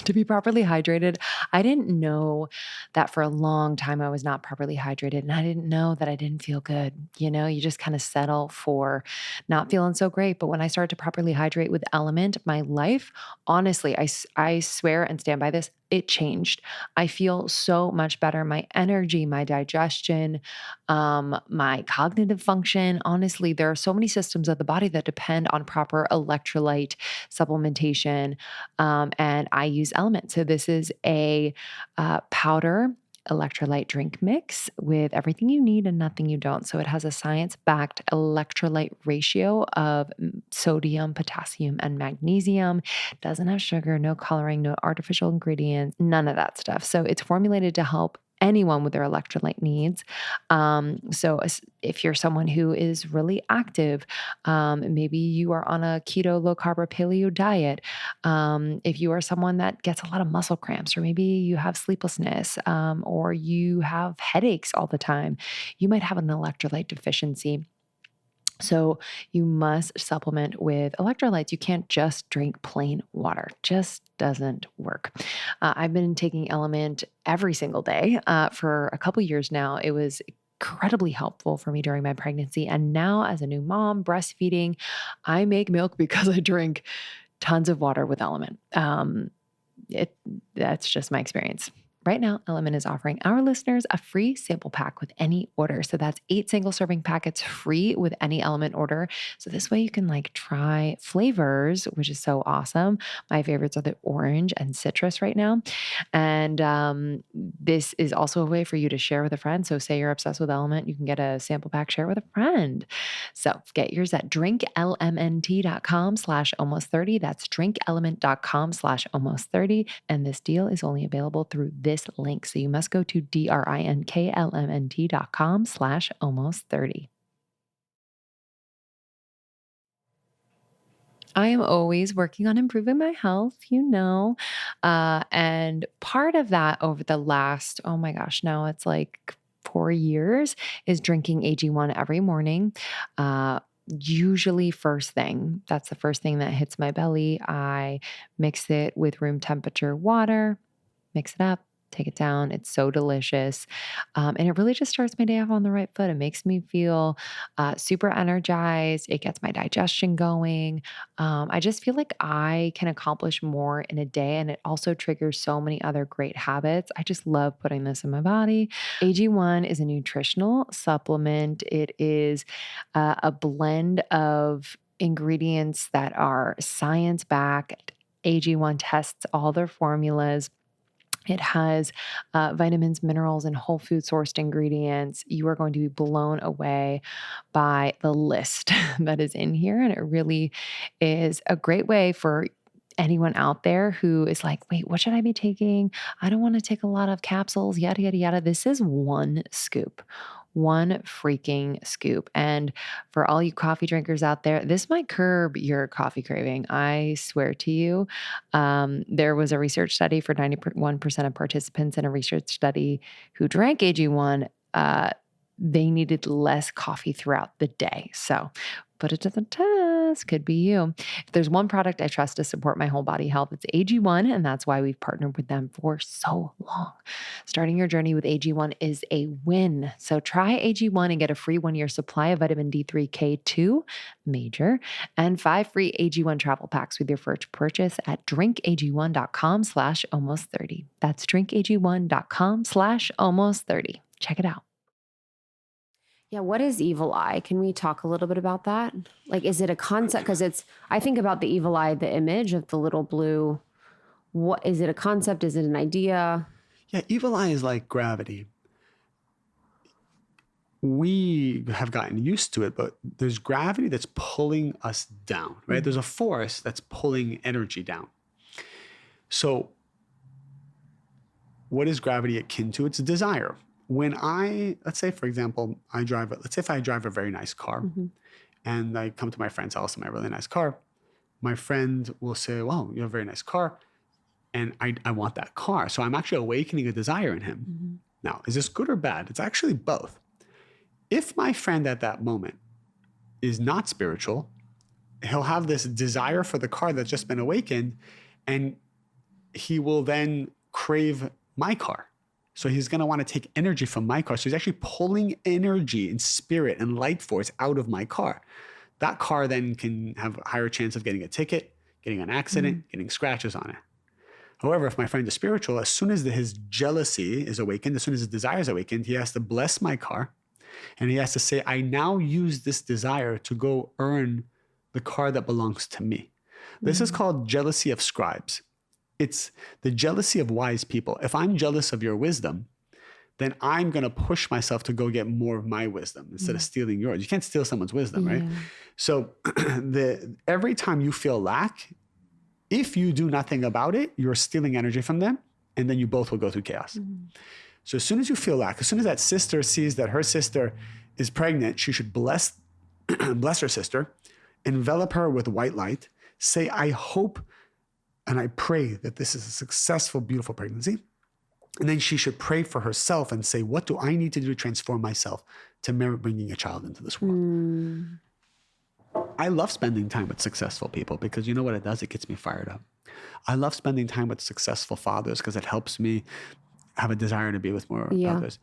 To be properly hydrated. I didn't know that for a long time I was not properly hydrated, and I didn't know that I didn't feel good. You just kind of settle for not feeling so great. But when I started to properly hydrate with Element, my life, honestly, I swear and stand by this, it changed. I feel so much better. My energy, my digestion, my cognitive function. Honestly, there are so many systems of the body that depend on proper electrolyte supplementation. And I use Element. So this is a powder electrolyte drink mix with everything you need and nothing you don't. So it has a science-backed electrolyte ratio of sodium, potassium, and magnesium. It doesn't have sugar, no coloring, no artificial ingredients, none of that stuff. So it's formulated to help anyone with their electrolyte needs. So if you're someone who is really active, maybe you are on a keto, low carb, or paleo diet. If you are someone that gets a lot of muscle cramps, or maybe you have sleeplessness, or you have headaches all the time, you might have an electrolyte deficiency. So you must supplement with electrolytes. You can't just drink plain water. Just doesn't work. I've been taking Element every single day for a couple years now. It was incredibly helpful for me during my pregnancy. And now as a new mom, breastfeeding, I make milk because I drink tons of water with Element. That's just my experience. Right now, Element is offering our listeners a free sample pack with any order. So that's 8 single serving packets free with any Element order. So this way you can like try flavors, which is so awesome. My favorites are the orange and citrus right now. And this is also a way for you to share with a friend. So say you're obsessed with Element, you can get a sample pack, share with a friend. So get yours at drinklmnt.com/almost30. That's drinkelement.com/almost30. And this deal is only available through this link. So you must go to drinklmnt.com/almost30. I am always working on improving my health, and part of that over the last, oh my gosh, now it's like 4 years is drinking AG1 every morning. Usually first thing. That's the first thing that hits my belly. I mix it with room temperature water, mix it up, take it down. It's so delicious. And it really just starts my day off on the right foot. It makes me feel super energized. It gets my digestion going. I just feel like I can accomplish more in a day. And it also triggers so many other great habits. I just love putting this in my body. AG1 is a nutritional supplement. It is a blend of ingredients that are science-backed. AG1 tests all their formulas. It has vitamins, minerals, and whole food sourced ingredients. You are going to be blown away by the list that is in here. And it really is a great way for anyone out there who is like, wait, what should I be taking? I don't want to take a lot of capsules, yada, yada, yada. This is one scoop. One freaking scoop. And for all you coffee drinkers out there, this might curb your coffee craving. I swear to you. There was a research study for 91% of participants in a research study who drank AG1. They needed less coffee throughout the day. So put it to the test. Could be you. If there's one product I trust to support my whole body health, it's AG1, and that's why we've partnered with them for so long. Starting your journey with AG1 is a win. So try AG1 and get a free 1-year supply of vitamin D3K2 major and 5 free AG1 travel packs with your first purchase at drinkag1.com/almost30. That's drinkag1.com/almost30. Check it out. Yeah, what is evil eye? Can we talk a little bit about that? Like, is it a concept? Because I think about the evil eye, the image of the little blue. What is it a concept? Is it an idea? Yeah, evil eye is like gravity. We have gotten used to it, but there's gravity that's pulling us down, right? Mm-hmm. There's a force that's pulling energy down. So what is gravity akin to? It's a desire. When let's say, for example, if I drive a very nice car, mm-hmm. and I come to my friend's house in my really nice car, my friend will say, wow, you have a very nice car. And I want that car. So I'm actually awakening a desire in him. Mm-hmm. Now, is this good or bad? It's actually both. If my friend at that moment is not spiritual, he'll have this desire for the car that's just been awakened, and he will then crave my car. So he's going to want to take energy from my car. So he's actually pulling energy and spirit and light force out of my car. That car then can have a higher chance of getting a ticket, getting an accident, mm-hmm. getting scratches on it. However, if my friend is spiritual, as soon as his jealousy is awakened, as soon as his desire is awakened, he has to bless my car. And he has to say, I now use this desire to go earn the car that belongs to me. Mm-hmm. This is called jealousy of scribes. It's the jealousy of wise people. If I'm jealous of your wisdom, then I'm going to push myself to go get more of my wisdom instead of stealing yours. You can't steal someone's wisdom, right? So every time you feel lack, if you do nothing about it, you're stealing energy from them, and then you both will go through chaos. Mm-hmm. So as soon as you feel lack, as soon as that sister sees that her sister is pregnant, she should bless her sister, envelop her with white light, say, I hope and I pray that this is a successful, beautiful pregnancy. And then she should pray for herself and say, what do I need to do to transform myself to merit bringing a child into this world? Mm. I love spending time with successful people because you know what it does? It gets me fired up. I love spending time with successful fathers because it helps me have a desire to be with more others.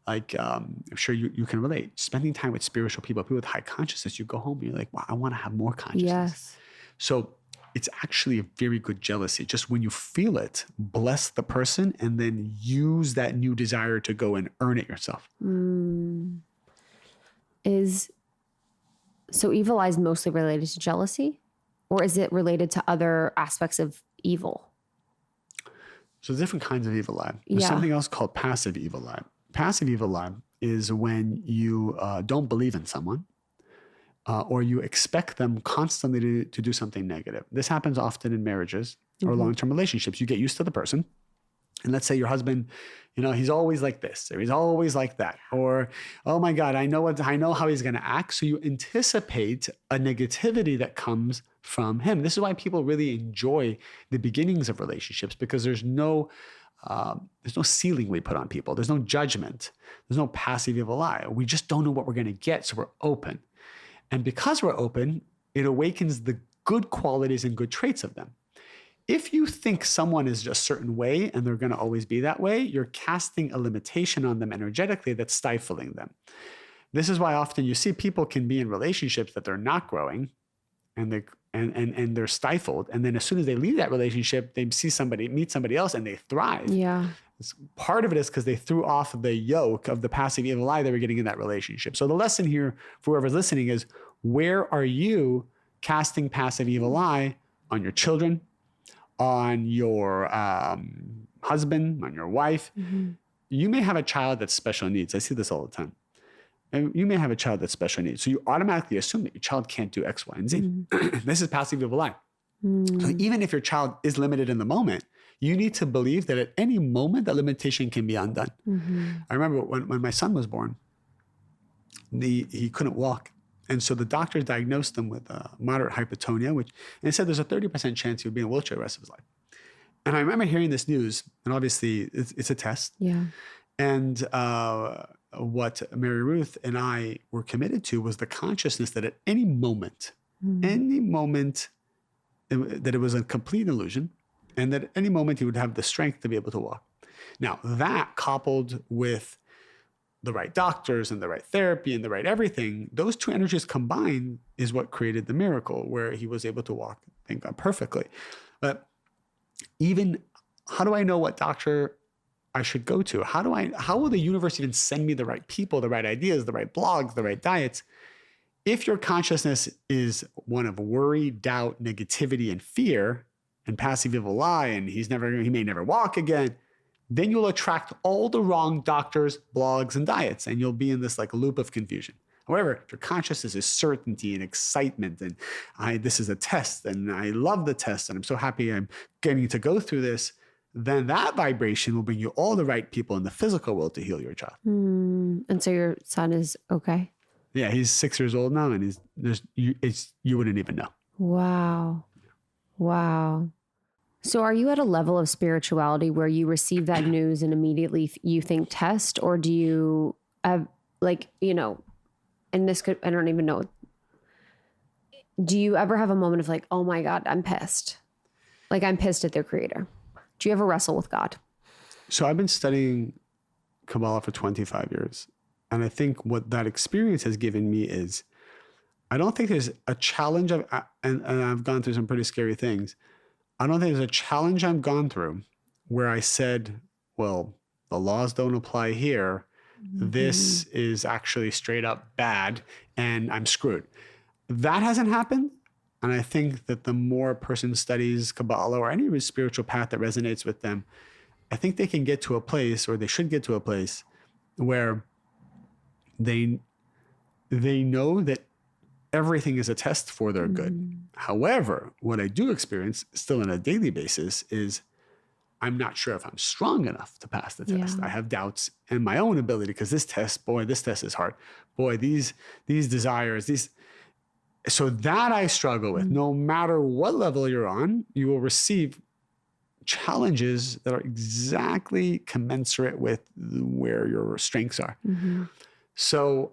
I'm sure you can relate. Spending time with spiritual people with high consciousness, you go home and you're like, wow, I want to have more consciousness. Yes. So it's actually a very good jealousy. Just when you feel it, bless the person and then use that new desire to go and earn it yourself. So evil eye is mostly related to jealousy, or is it related to other aspects of evil? So different kinds of evil eye. There's something else called passive evil eye. Passive evil eye is when you don't believe in someone or you expect them constantly to do something negative. This happens often in marriages or long-term relationships. You get used to the person. And let's say your husband, he's always like this, or he's always like that, or, oh my God, I know how he's going to act. So you anticipate a negativity that comes from him. This is why people really enjoy the beginnings of relationships, because there's no ceiling we put on people. There's no judgment. There's no passive evil eye. We just don't know what we're going to get. So we're open. And because we're open, it awakens the good qualities and good traits of them. If you think someone is just a certain way and they're going to always be that way, you're casting a limitation on them energetically that's stifling them. This is why often you see people can be in relationships that they're not growing and they're stifled. And then as soon as they leave that relationship, they meet somebody else and they thrive. Yeah. Part of it is because they threw off the yoke of the passive evil eye they were getting in that relationship. So the lesson here for whoever's listening is, where are you casting passive evil eye on your children, on your husband, on your wife? You may have a child that's special needs. I see this all the time. And you may have a child that's special needs. So you automatically assume that your child can't do X, Y, and Z. This is passive evil eye. So even if your child is limited in the moment, you need to believe that at any moment that limitation can be undone. I remember when my son was born, he couldn't walk. And so the doctors diagnosed him with moderate hypotonia, and they said there's a 30% chance he would be in a wheelchair the rest of his life. And I remember hearing this news, and obviously it's a test. Yeah. And what Mary Ruth and I were committed to was the consciousness that at any moment, that it was a complete illusion, and that at any moment he would have the strength to be able to walk. Now, that coupled with the right doctors and the right therapy and the right everything, those two energies combined is what created the miracle where he was able to walk, thank God, perfectly. But even, how do I know what doctor I should go to? How will the universe even send me the right people, the right ideas, the right blogs, the right diets? If your consciousness is one of worry, doubt, negativity, and fear, and passive evil eye, and he may never walk again, then you'll attract all the wrong doctors, blogs, and diets, and you'll be in this loop of confusion. However, if your consciousness is certainty and excitement, and this is a test, and I love the test, and I'm so happy I'm getting to go through this, then that vibration will bring you all the right people in the physical world to heal your child. And so your son is okay? Yeah, he's 6 years old now, and you wouldn't even know. Wow. So are you at a level of spirituality where you receive that news and immediately you think test, or do you have and this could, I don't even know. Do you ever have a moment of oh my God, I'm pissed. I'm pissed at their creator. Do you ever wrestle with God? So I've been studying Kabbalah for 25 years. And I think what that experience has given me is, I don't think there's a challenge and I've gone through some pretty scary things. I don't think there's a challenge I've gone through where I said, well, the laws don't apply here. This is actually straight up bad and I'm screwed. That hasn't happened. And I think that the more a person studies Kabbalah or any spiritual path that resonates with them, I think they can get to a place, or they should get to a place, where they know that everything is a test for their good. However, what I do experience still on a daily basis is I'm not sure if I'm strong enough to pass the test. I have doubts in my own ability, because this test is hard. Boy, these desires, so that I struggle with. No matter what level you're on, you will receive challenges that are exactly commensurate with where your strengths are. So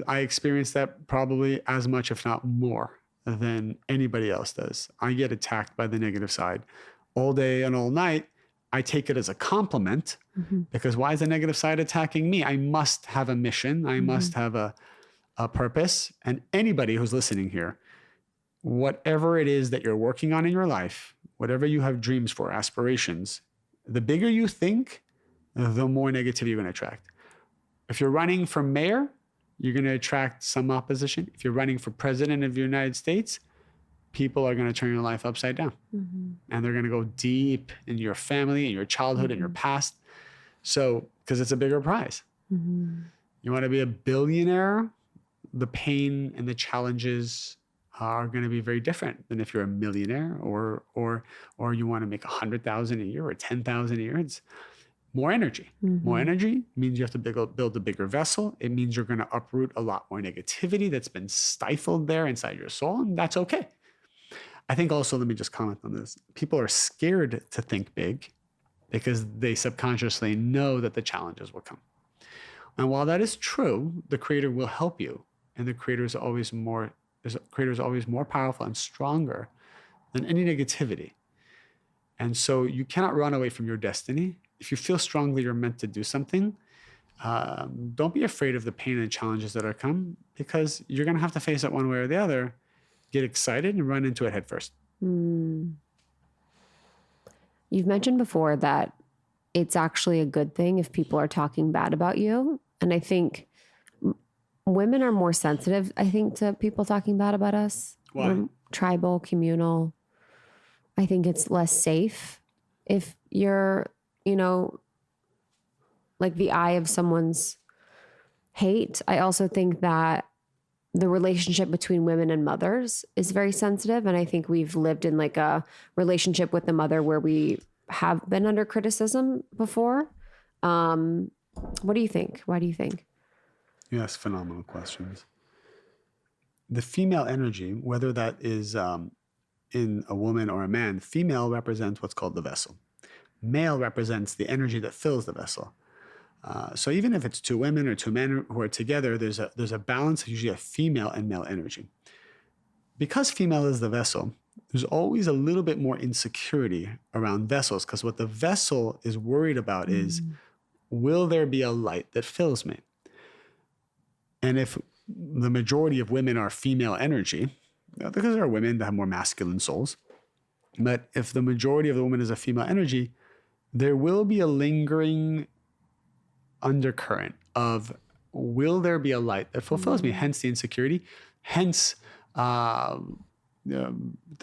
I experience that probably as much, if not more, than anybody else does. I get attacked by the negative side all day and all night. I take it as a compliment, because why is the negative side attacking me? I must have a mission. I must have a purpose. And anybody who's listening here, whatever it is that you're working on in your life, whatever you have dreams for, aspirations, the bigger you think, the more negativity you're going to attract. If you're running for mayor, you're going to attract some opposition. If you're running for president of the United States, people are going to turn your life upside down. And they're going to go deep in your family, in your childhood, in your past. So, because it's a bigger prize. You want to be a billionaire, the pain and the challenges are going to be very different than if you're a millionaire or you want to make 100,000 a year or 10,000 a year. It's more energy. More energy means you have to build a bigger vessel. It means you're going to uproot a lot more negativity that's been stifled there inside your soul, and that's okay. I think also, let me just comment on this. People are scared to think big because they subconsciously know that the challenges will come. And while that is true, the Creator will help you, and the Creator is always more powerful and stronger than any negativity. And so you cannot run away from your destiny. If you feel strongly you're meant to do something, don't be afraid of the pain and challenges that are come, because you're going to have to face it one way or the other. Get excited and run into it head first. You've mentioned before that it's actually a good thing if people are talking bad about you. And I think women are more sensitive, to people talking bad about us. Why? We're tribal, communal. I think it's less safe if you're, like the eye of someone's hate. I also think that the relationship between women and mothers is very sensitive. And I think we've lived in like a relationship with the mother where we have been under criticism before. What do you think? Why do you think? Yes, phenomenal questions. The female energy, whether that is in a woman or a man, female represents what's called the vessel. Male represents the energy that fills the vessel. So even if it's two women or two men who are together, there's a balance, usually of female and male energy. Because female is the vessel, there's always a little bit more insecurity around vessels, because what the vessel is worried about is, will there be a light that fills me? And if the majority of women are female energy, because there are women that have more masculine souls, but if the majority of the woman is a female energy, there will be a lingering undercurrent of, will there be a light that fulfills me? Hence the insecurity, hence the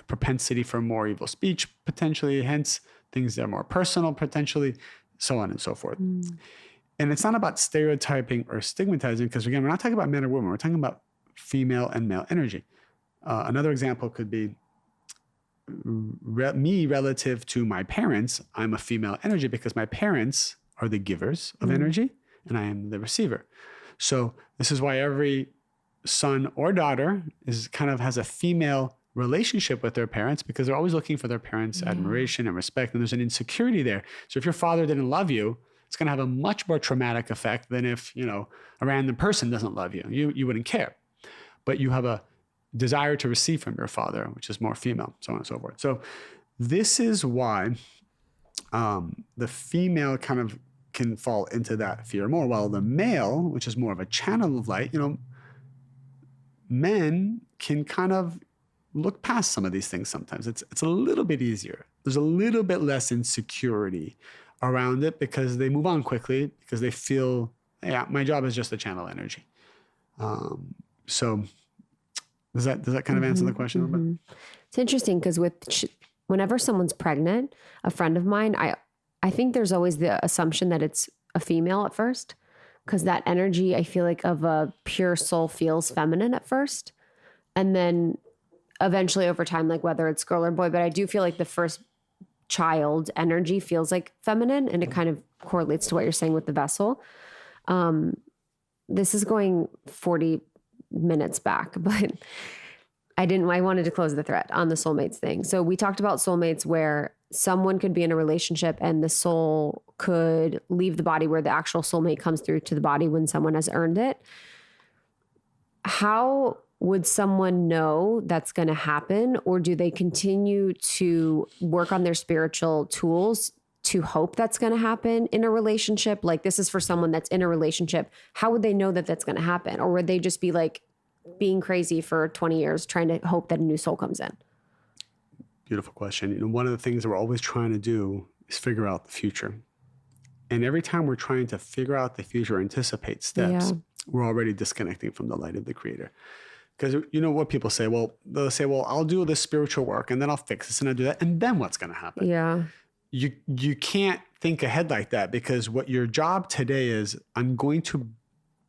propensity for more evil speech, potentially, hence things that are more personal, potentially, so on and so forth. And it's not about stereotyping or stigmatizing, because again, we're not talking about men or women, we're talking about female and male energy. Another example could be me relative to my parents. I'm a female energy because my parents are the givers of energy and I am the receiver. So this is why every son or daughter has a female relationship with their parents, because they're always looking for their parents' admiration and respect. And there's an insecurity there. So if your father didn't love you, it's going to have a much more traumatic effect than if, a random person doesn't love you. You wouldn't care. But you have a desire to receive from your father, which is more female, so on and so forth. So this is why the female can fall into that fear more, while the male, which is more of a channel of light, men can look past some of these things sometimes. It's a little bit easier. There's a little bit less insecurity around it because they move on quickly, because they feel, my job is just to channel energy. So does that kind of answer the question a little bit? It's interesting because whenever someone's pregnant, a friend of mine, I think there's always the assumption that it's a female at first, because that energy, I feel like, of a pure soul feels feminine at first. And then eventually over time, like whether it's girl or boy, but I do feel like the first child energy feels like feminine, and it kind of correlates to what you're saying with the vessel. This is going 40 minutes back, but I wanted to close the thread on the soulmates thing. So we talked about soulmates where someone could be in a relationship and the soul could leave the body, where the actual soulmate comes through to the body when someone has earned it. How would someone know that's going to happen? Or do they continue to work on their spiritual tools to hope that's going to happen in a relationship? Like, this is for someone that's in a relationship. How would they know that that's going to happen? Or would they just be like, being crazy for 20 years, trying to hope that a new soul comes in? Beautiful question. You know, one of the things that we're always trying to do is figure out the future. And every time we're trying to figure out the future, anticipate steps, we're already disconnecting from the light of the Creator. Because you know what people say? Well, they'll say, well, I'll do this spiritual work and then I'll fix this and I'll do that. And then what's going to happen? Yeah. You can't think ahead like that, because what your job today is, I'm going to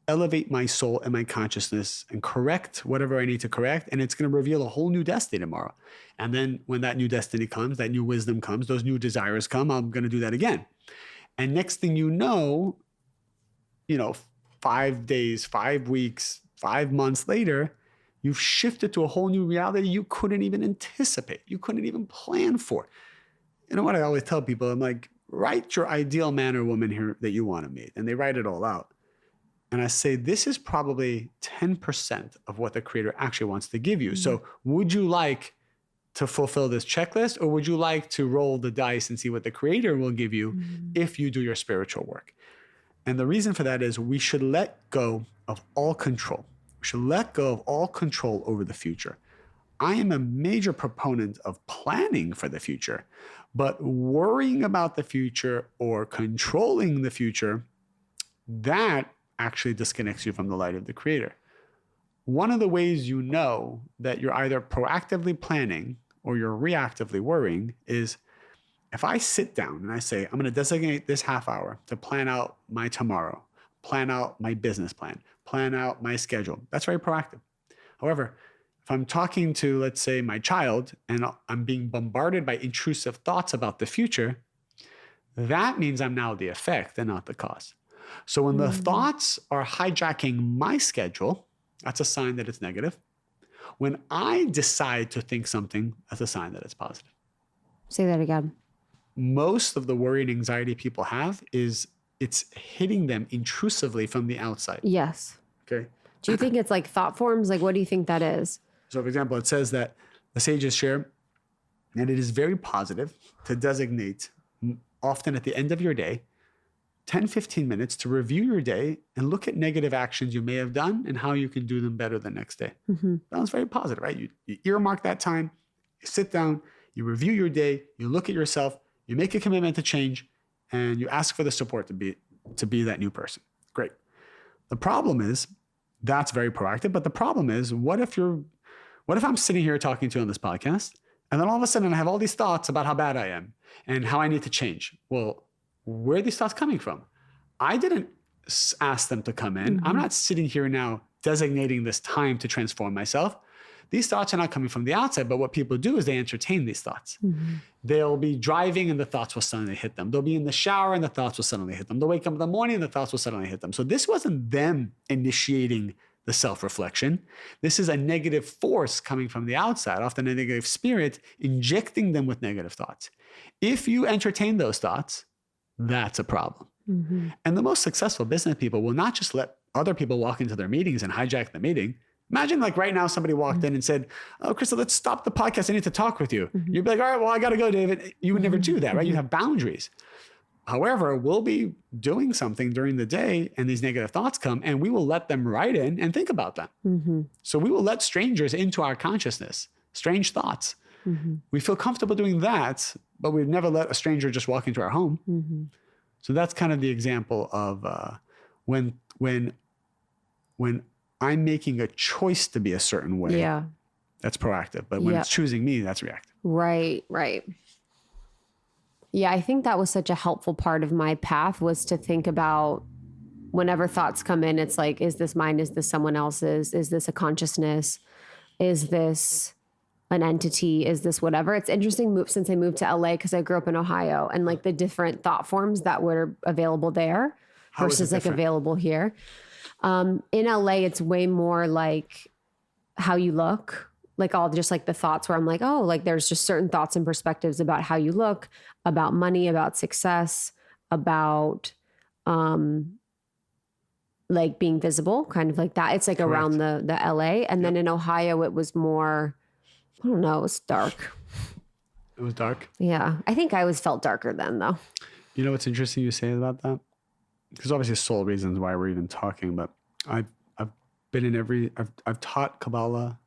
elevate my soul and my consciousness and correct whatever I need to correct. And it's going to reveal a whole new destiny tomorrow. And then when that new destiny comes, that new wisdom comes, those new desires come, I'm going to do that again. And next thing you know, 5 days, 5 weeks, 5 months later, you've shifted to a whole new reality you couldn't even anticipate. You couldn't even plan for. You know what I always tell people? I'm like, write your ideal man or woman here that you want to meet. And they write it all out. And I say, this is probably 10% of what the Creator actually wants to give you. Mm-hmm. So would you like to fulfill this checklist, or would you like to roll the dice and see what the Creator will give you if you do your spiritual work? And the reason for that is we should let go of all control. We should let go of all control over the future. I am a major proponent of planning for the future, but worrying about the future or controlling the future, that actually disconnects you from the light of the Creator. One of the ways you know that you're either proactively planning or you're reactively worrying is if I sit down and I say, I'm going to designate this half hour to plan out my tomorrow, plan out my business plan, plan out my schedule. That's very proactive. However, if I'm talking to, let's say, my child and I'm being bombarded by intrusive thoughts about the future, that means I'm now the effect and not the cause. So when the thoughts are hijacking my schedule, that's a sign that it's negative. When I decide to think something, that's a sign that it's positive. Say that again. Most of the worry and anxiety people have is it's hitting them intrusively from the outside. Yes. Okay. Do you think it's like thought forms? Like, what do you think that is? So, for example, it says that the sages share that it is very positive to designate, often at the end of your day, 10, 15 minutes to review your day and look at negative actions you may have done and how you can do them better the next day. Sounds very positive, right? You earmark that time, you sit down, you review your day, you look at yourself, you make a commitment to change, and you ask for the support to be that new person. Great. The problem is that's very proactive, but the problem is what if I'm sitting here talking to you on this podcast, and then all of a sudden I have all these thoughts about how bad I am and how I need to change? Well, where are these thoughts coming from? I didn't ask them to come in. I'm not sitting here now designating this time to transform myself. These thoughts are not coming from the outside, but what people do is they entertain these thoughts. They'll be driving and the thoughts will suddenly hit them. They'll be in the shower and the thoughts will suddenly hit them. They'll wake up in the morning and the thoughts will suddenly hit them. So this wasn't them initiating the self-reflection. This is a negative force coming from the outside, often a negative spirit, injecting them with negative thoughts. If you entertain those thoughts, that's a problem. And the most successful business people will not just let other people walk into their meetings and hijack the meeting. Imagine like right now somebody walked in and said, oh, Krista, let's stop the podcast. I need to talk with you. You'd be like, all right, well, I got to go, David. You would never do that, right? You have boundaries. However, we'll be doing something during the day and these negative thoughts come and we will let them right in and think about them. So we will let strangers into our consciousness, strange thoughts. We feel comfortable doing that, but we've never let a stranger just walk into our home. So that's kind of the example of when I'm making a choice to be a certain way, that's proactive. But when it's choosing me, that's reactive. Right. Yeah, I think that was such a helpful part of my path, was to think about whenever thoughts come in, it's like, is this mine? Is this someone else's? Is this a consciousness? Is this an entity? Is this whatever? It's interesting since I moved to LA, because I grew up in Ohio, and like the different thought forms that were available there versus like available here. In LA, it's way more like how you look, like all just like the thoughts where I'm like, oh, like there's just certain thoughts and perspectives about how you look, about money, about success, about like being visible, kind of like that. It's like Correct. Around the LA. And then in Ohio, it was more, I don't know, it was dark. It was dark? Yeah. I think I always felt darker then, though. You know what's interesting you say about that? Because obviously soul reasons why we're even talking, but I've been in I've taught Kabbalah.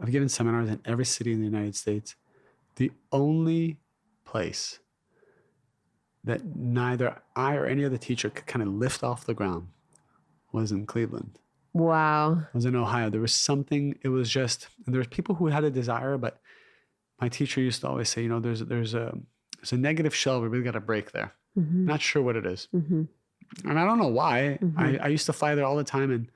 I've given seminars in every city in the United States. The only place that neither I or any other teacher could kind of lift off the ground was in Cleveland. Wow. It was in Ohio. There was something, it was just, and there was people who had a desire, but my teacher used to always say, there's a negative shell we really got to break there. Mm-hmm. Not sure what it is. Mm-hmm. And I don't know why. Mm-hmm. I used to fly there all the time, and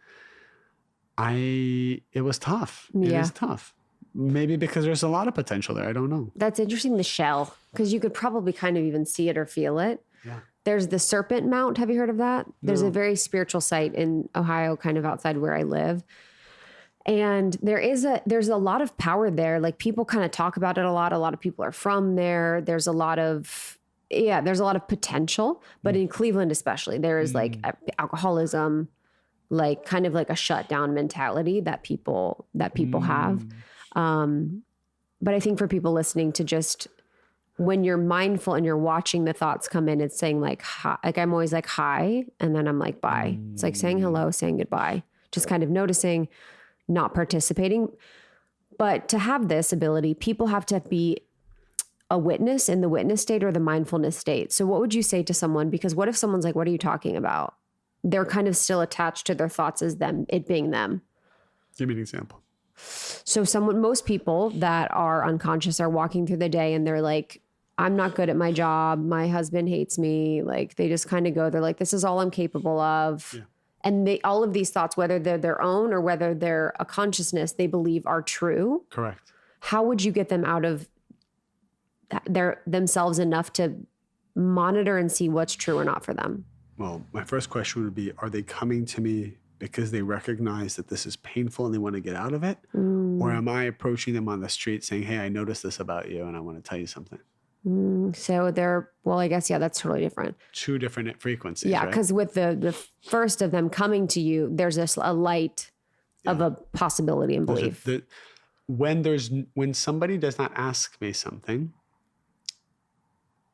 it was tough. Yeah. It is tough. Maybe because there's a lot of potential there. I don't know. That's interesting, the shell, because you could probably kind of even see it or feel it. Yeah. There's the Serpent Mount. Have you heard of that? There's a very spiritual site in Ohio, kind of outside where I live. And there's a lot of power there. Like, people kind of talk about it a lot. A lot of people are from there. There's a lot of potential. But in Cleveland especially, there is like alcoholism, like kind of like a shutdown mentality that people have. But I think for people listening to just, when you're mindful and you're watching the thoughts come in, it's saying like, hi, like I'm always like, hi. And then I'm like, bye. It's like saying hello, saying goodbye, just kind of noticing, not participating. But to have this ability, people have to be a witness in the witness state or the mindfulness state. So what would you say to someone? Because what if someone's like, what are you talking about? They're kind of still attached to their thoughts as them, it being them. Give me an example. So most people that are unconscious are walking through the day and they're like, I'm not good at my job. My husband hates me. Like, they just kind of go, they're like, this is all I'm capable of. Yeah. And all of these thoughts, whether they're their own or whether they're a consciousness they believe are true. Correct. How would you get them out of themselves enough to monitor and see what's true or not for them? Well, my first question would be, are they coming to me because they recognize that this is painful and they want to get out of it? Or am I approaching them on the street saying, hey, I noticed this about you and I want to tell you something? So I guess, yeah, that's totally different. Two different frequencies. Yeah, because with the first of them coming to you, there's a light of a possibility and belief. When somebody does not ask me something,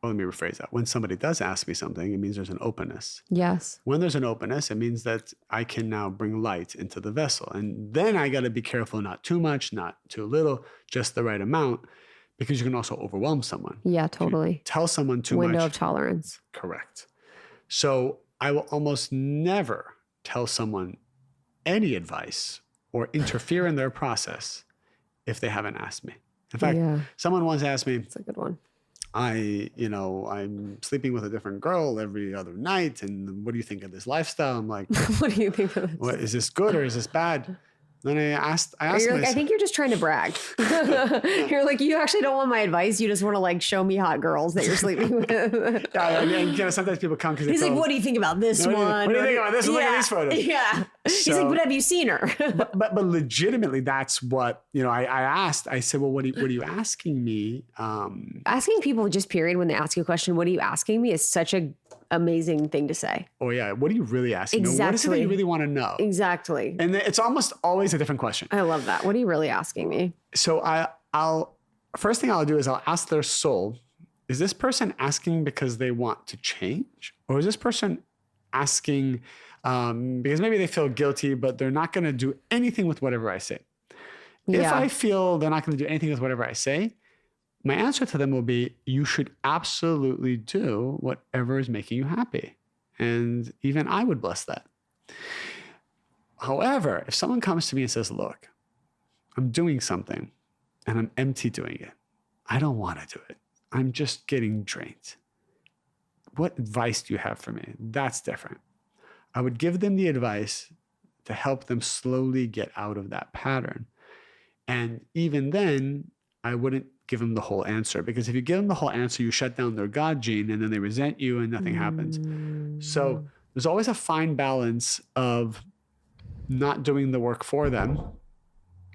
well, let me rephrase that. When somebody does ask me something, it means there's an openness. Yes. When there's an openness, it means that I can now bring light into the vessel. And then I got to be careful, not too much, not too little, just the right amount, because you can also overwhelm someone. Yeah, totally. Tell someone too much. Window of tolerance. Correct. So I will almost never tell someone any advice or interfere in their process if they haven't asked me. In fact, someone once asked me, that's a good one. I'm sleeping with a different girl every other night. And what do you think of this lifestyle? I'm like, what do you think of this? What, is this good or is this bad? Then I asked you're myself, like, I think you're just trying to brag. You're like, you actually don't want my advice. You just want to like show me hot girls that you're sleeping with. Sometimes people come because he's like, what do you think about this one? What do you think about this? Look at these photos. Yeah. He's like, but have you seen her? but legitimately, that's what, I asked. I said, well, what are you asking me? Asking people just period when they ask you a question, what are you asking me, is such a amazing thing to say. Oh yeah. What are you really asking? Exactly. What is it that you really want to know? Exactly. And it's almost always a different question. I love that. What are you really asking me? So first thing I'll do is I'll ask their soul, is this person asking because they want to change? Or is this person asking because maybe they feel guilty, but they're not going to do anything with whatever I say? If I feel they're not going to do anything with whatever I say, my answer to them will be, you should absolutely do whatever is making you happy. And even I would bless that. However, if someone comes to me and says, look, I'm doing something and I'm empty doing it. I don't want to do it. I'm just getting drained. What advice do you have for me? That's different. I would give them the advice to help them slowly get out of that pattern. And even then, I wouldn't give them the whole answer, because if you give them the whole answer, you shut down their God gene and then they resent you and nothing happens. So there's always a fine balance of not doing the work for them,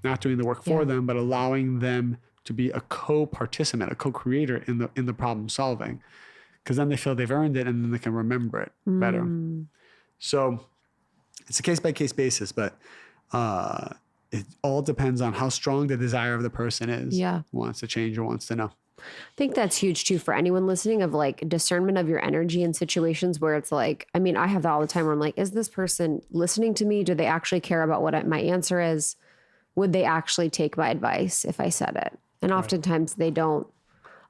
but allowing them to be a co-participant, a co-creator in the problem solving, because then they feel they've earned it and then they can remember it better. So it's a case-by-case basis, but it all depends on how strong the desire of the person is. Yeah. Wants to change or wants to know. I think that's huge too for anyone listening, of like discernment of your energy in situations where it's like, I mean, I have that all the time where I'm like, is this person listening to me? Do they actually care about what my answer is? Would they actually take my advice if I said it? And oftentimes they don't.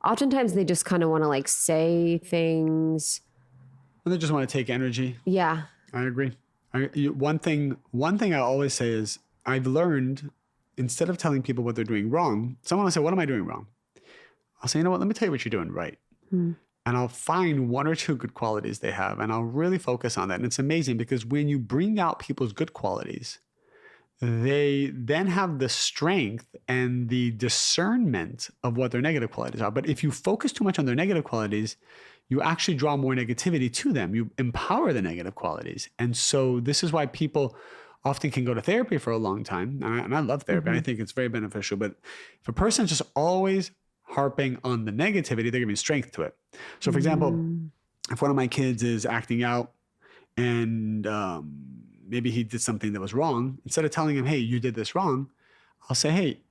Oftentimes they just kind of want to like say things. And they just want to take energy. Yeah. I agree. One thing I always say is I've learned, instead of telling people what they're doing wrong, someone will say, what am I doing wrong? I'll say, you know what, let me tell you what you're doing right. And I'll find one or two good qualities they have, and I'll really focus on that. And it's amazing because when you bring out people's good qualities, they then have the strength and the discernment of what their negative qualities are. But if you focus too much on their negative qualities, you actually draw more negativity to them. You empower the negative qualities. And so this is why people often can go to therapy for a long time. And I love therapy. I think it's very beneficial. But if a person's just always harping on the negativity, they're giving strength to it. So for example, if one of my kids is acting out and maybe he did something that was wrong, instead of telling him, hey, you did this wrong, I'll say, hey,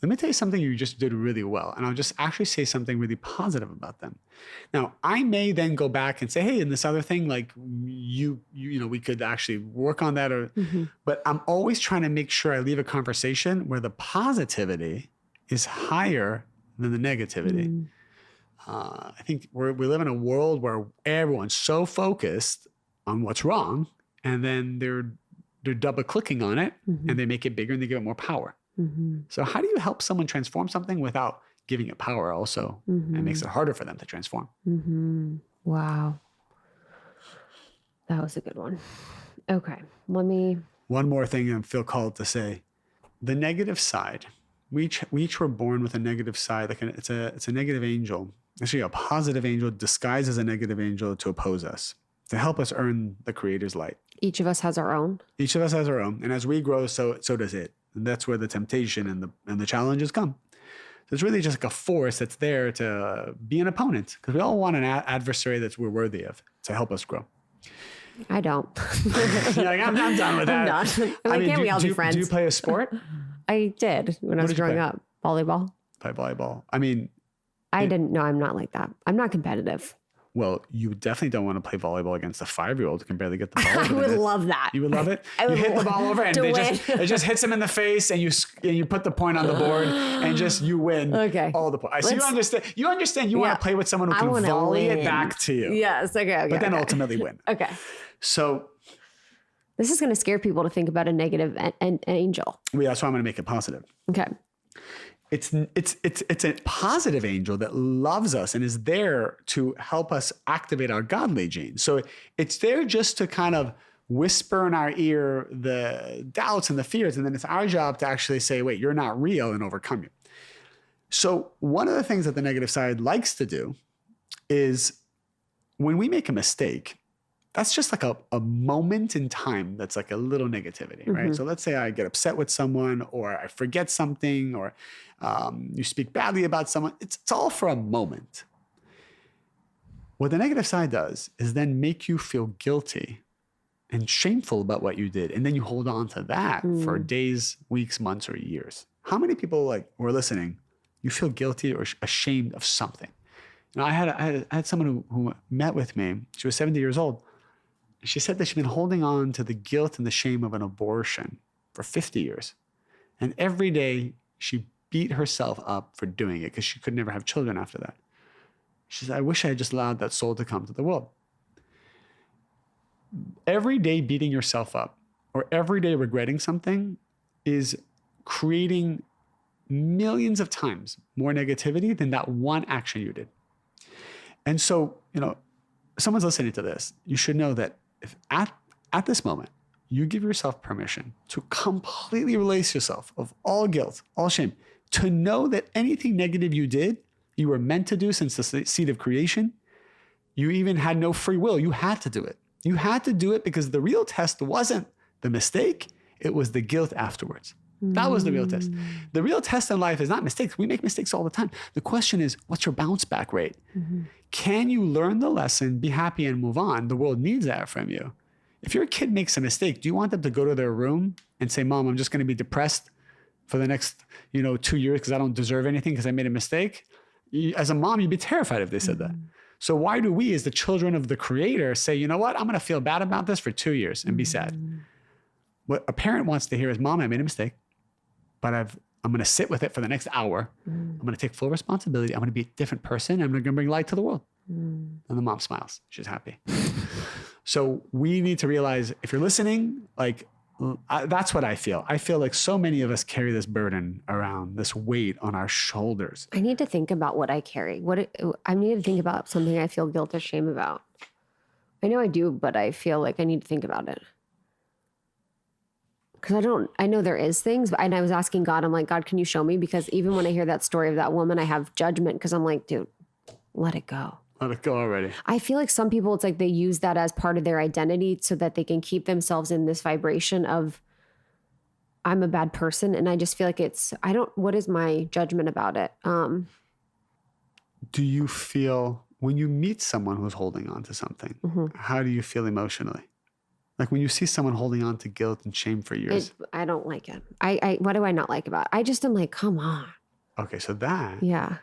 let me tell you something you just did really well. And I'll just actually say something really positive about them. Now, I may then go back and say, hey, and this other thing, like you know, we could actually work on that. Or, but I'm always trying to make sure I leave a conversation where the positivity is higher than the negativity. I think we live in a world where everyone's so focused on what's wrong, and then they're double clicking on it, and they make it bigger and they give it more power. So how do you help someone transform something without giving it power also? It makes it harder for them to transform. Wow. That was a good one. Okay. One more thing I feel called to say. The negative side. We each were born with a negative side. Like it's a negative angel. Actually, a positive angel disguised as a negative angel to oppose us, to help us earn the Creator's light. Each of us has our own. Each of us has our own. And as we grow, so does it. And that's where the temptation and the challenges come. So it's really just like a force that's there to be an opponent, because we all want an adversary that we're worthy of to help us grow. I don't. You're like, I'm done with that. I'm not. I mean, can't we all be friends? Do you play a sport? I did when I was growing up. Volleyball. Play volleyball. I mean, I didn't know. I'm not like that. I'm not competitive. Well, you definitely don't want to play volleyball against a 5-year-old who can barely get the ball. I would love that. You would love it? You hit the ball over and it just hits him in the face, and you put the point on the board and just you win all the points. So you understand you want to play with someone who can volley it back to you. Yes. Okay. But then ultimately win. Okay. So this is going to scare people to think about a negative an angel. Yeah, that's why I'm going to make it positive. Okay. It's a positive angel that loves us and is there to help us activate our godly genes. So it's there just to kind of whisper in our ear the doubts and the fears. And then it's our job to actually say, wait, you're not real, and overcome you. So one of the things that the negative side likes to do is when we make a mistake, that's just like a moment in time that's like a little negativity, right? So let's say I get upset with someone, or I forget something, or you speak badly about someone. It's all for a moment. What the negative side does is then make you feel guilty and shameful about what you did. And then you hold on to that for days, weeks, months, or years. How many people who are listening, you feel guilty or ashamed of something? You know, I had someone who met with me. She was 70 years old. She said that she'd been holding on to the guilt and the shame of an abortion for 50 years. And every day she beat herself up for doing it because she could never have children after that. She said, I wish I had just allowed that soul to come to the world. Every day beating yourself up or every day regretting something is creating millions of times more negativity than that one action you did. And so, you know, someone's listening to this, you should know that if at this moment, you give yourself permission to completely release yourself of all guilt, all shame, to know that anything negative you did, you were meant to do since the seed of creation. You even had no free will. You had to do it. You had to do it because the real test wasn't the mistake. It was the guilt afterwards. That was the real test. The real test in life is not mistakes. We make mistakes all the time. The question is, what's your bounce back rate? Can you learn the lesson, be happy, and move on? The world needs that from you. If your kid makes a mistake, do you want them to go to their room and say, Mom, I'm just going to be depressed for the next 2 years because I don't deserve anything because I made a mistake? As a mom, you'd be terrified if they said that. So why do we, as the children of the creator, say, you know what, I'm going to feel bad about this for 2 years and be sad? What a parent wants to hear is, Mom, I made a mistake, but I'm going to sit with it for the next hour. I'm going to take full responsibility. I'm going to be a different person. I'm going to bring light to the world. And the mom smiles. She's happy. So we need to realize, if you're listening, like, that's what I feel. I feel like so many of us carry this burden around, this weight on our shoulders. I need to think about what I carry. I need to think about something I feel guilt or shame about. I know I do, but I feel like I need to think about it. Because I know there is things, and I was asking God, I'm like, God, can you show me? Because even when I hear that story of that woman, I have judgment because I'm like, dude, let it go. Let it go already. I feel like some people, it's like they use that as part of their identity so that they can keep themselves in this vibration of, I'm a bad person. And I just feel like what is my judgment about it? Do you feel, when you meet someone who's holding on to something, how do you feel emotionally? Like when you see someone holding on to guilt and shame for years. I don't like it. What do I not like about it? I just am like, come on. Okay, so that. Yeah.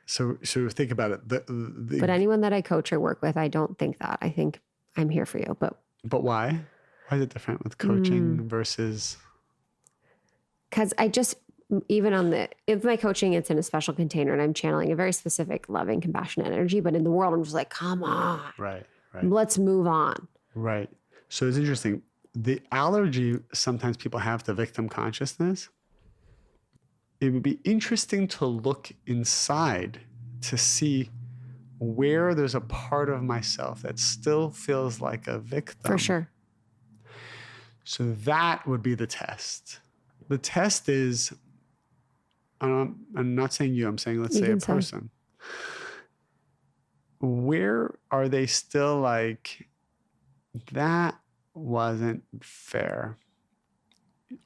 So think about it. But anyone that I coach or work with, I don't think that. I think I'm here for you. But why? Why is it different with coaching versus? Because if my coaching, it's in a special container and I'm channeling a very specific, loving, compassionate energy. But in the world, I'm just like, come on. Right. Let's move on. Right. So it's interesting. The allergy sometimes people have to victim consciousness. It would be interesting to look inside to see where there's a part of myself that still feels like a victim. For sure. So that would be the test. The test is, I'm not saying you, I'm saying, let's say a person. Where are they still like, that wasn't fair?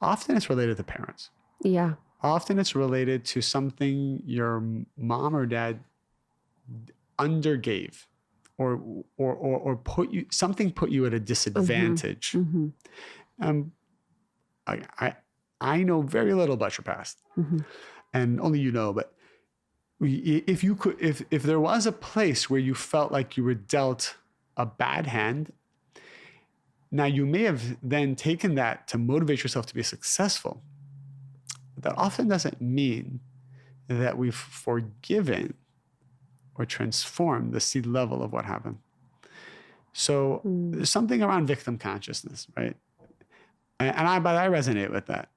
Often it's related to parents. Yeah. Often it's related to something your mom or dad undergave or put you at a disadvantage. I know very little about your past, and only you know, but if there was a place where you felt like you were dealt a bad hand, now you may have then taken that to motivate yourself to be successful. That often doesn't mean that we've forgiven or transformed the seed level of what happened. So there's something around victim consciousness, right? And I resonate with that.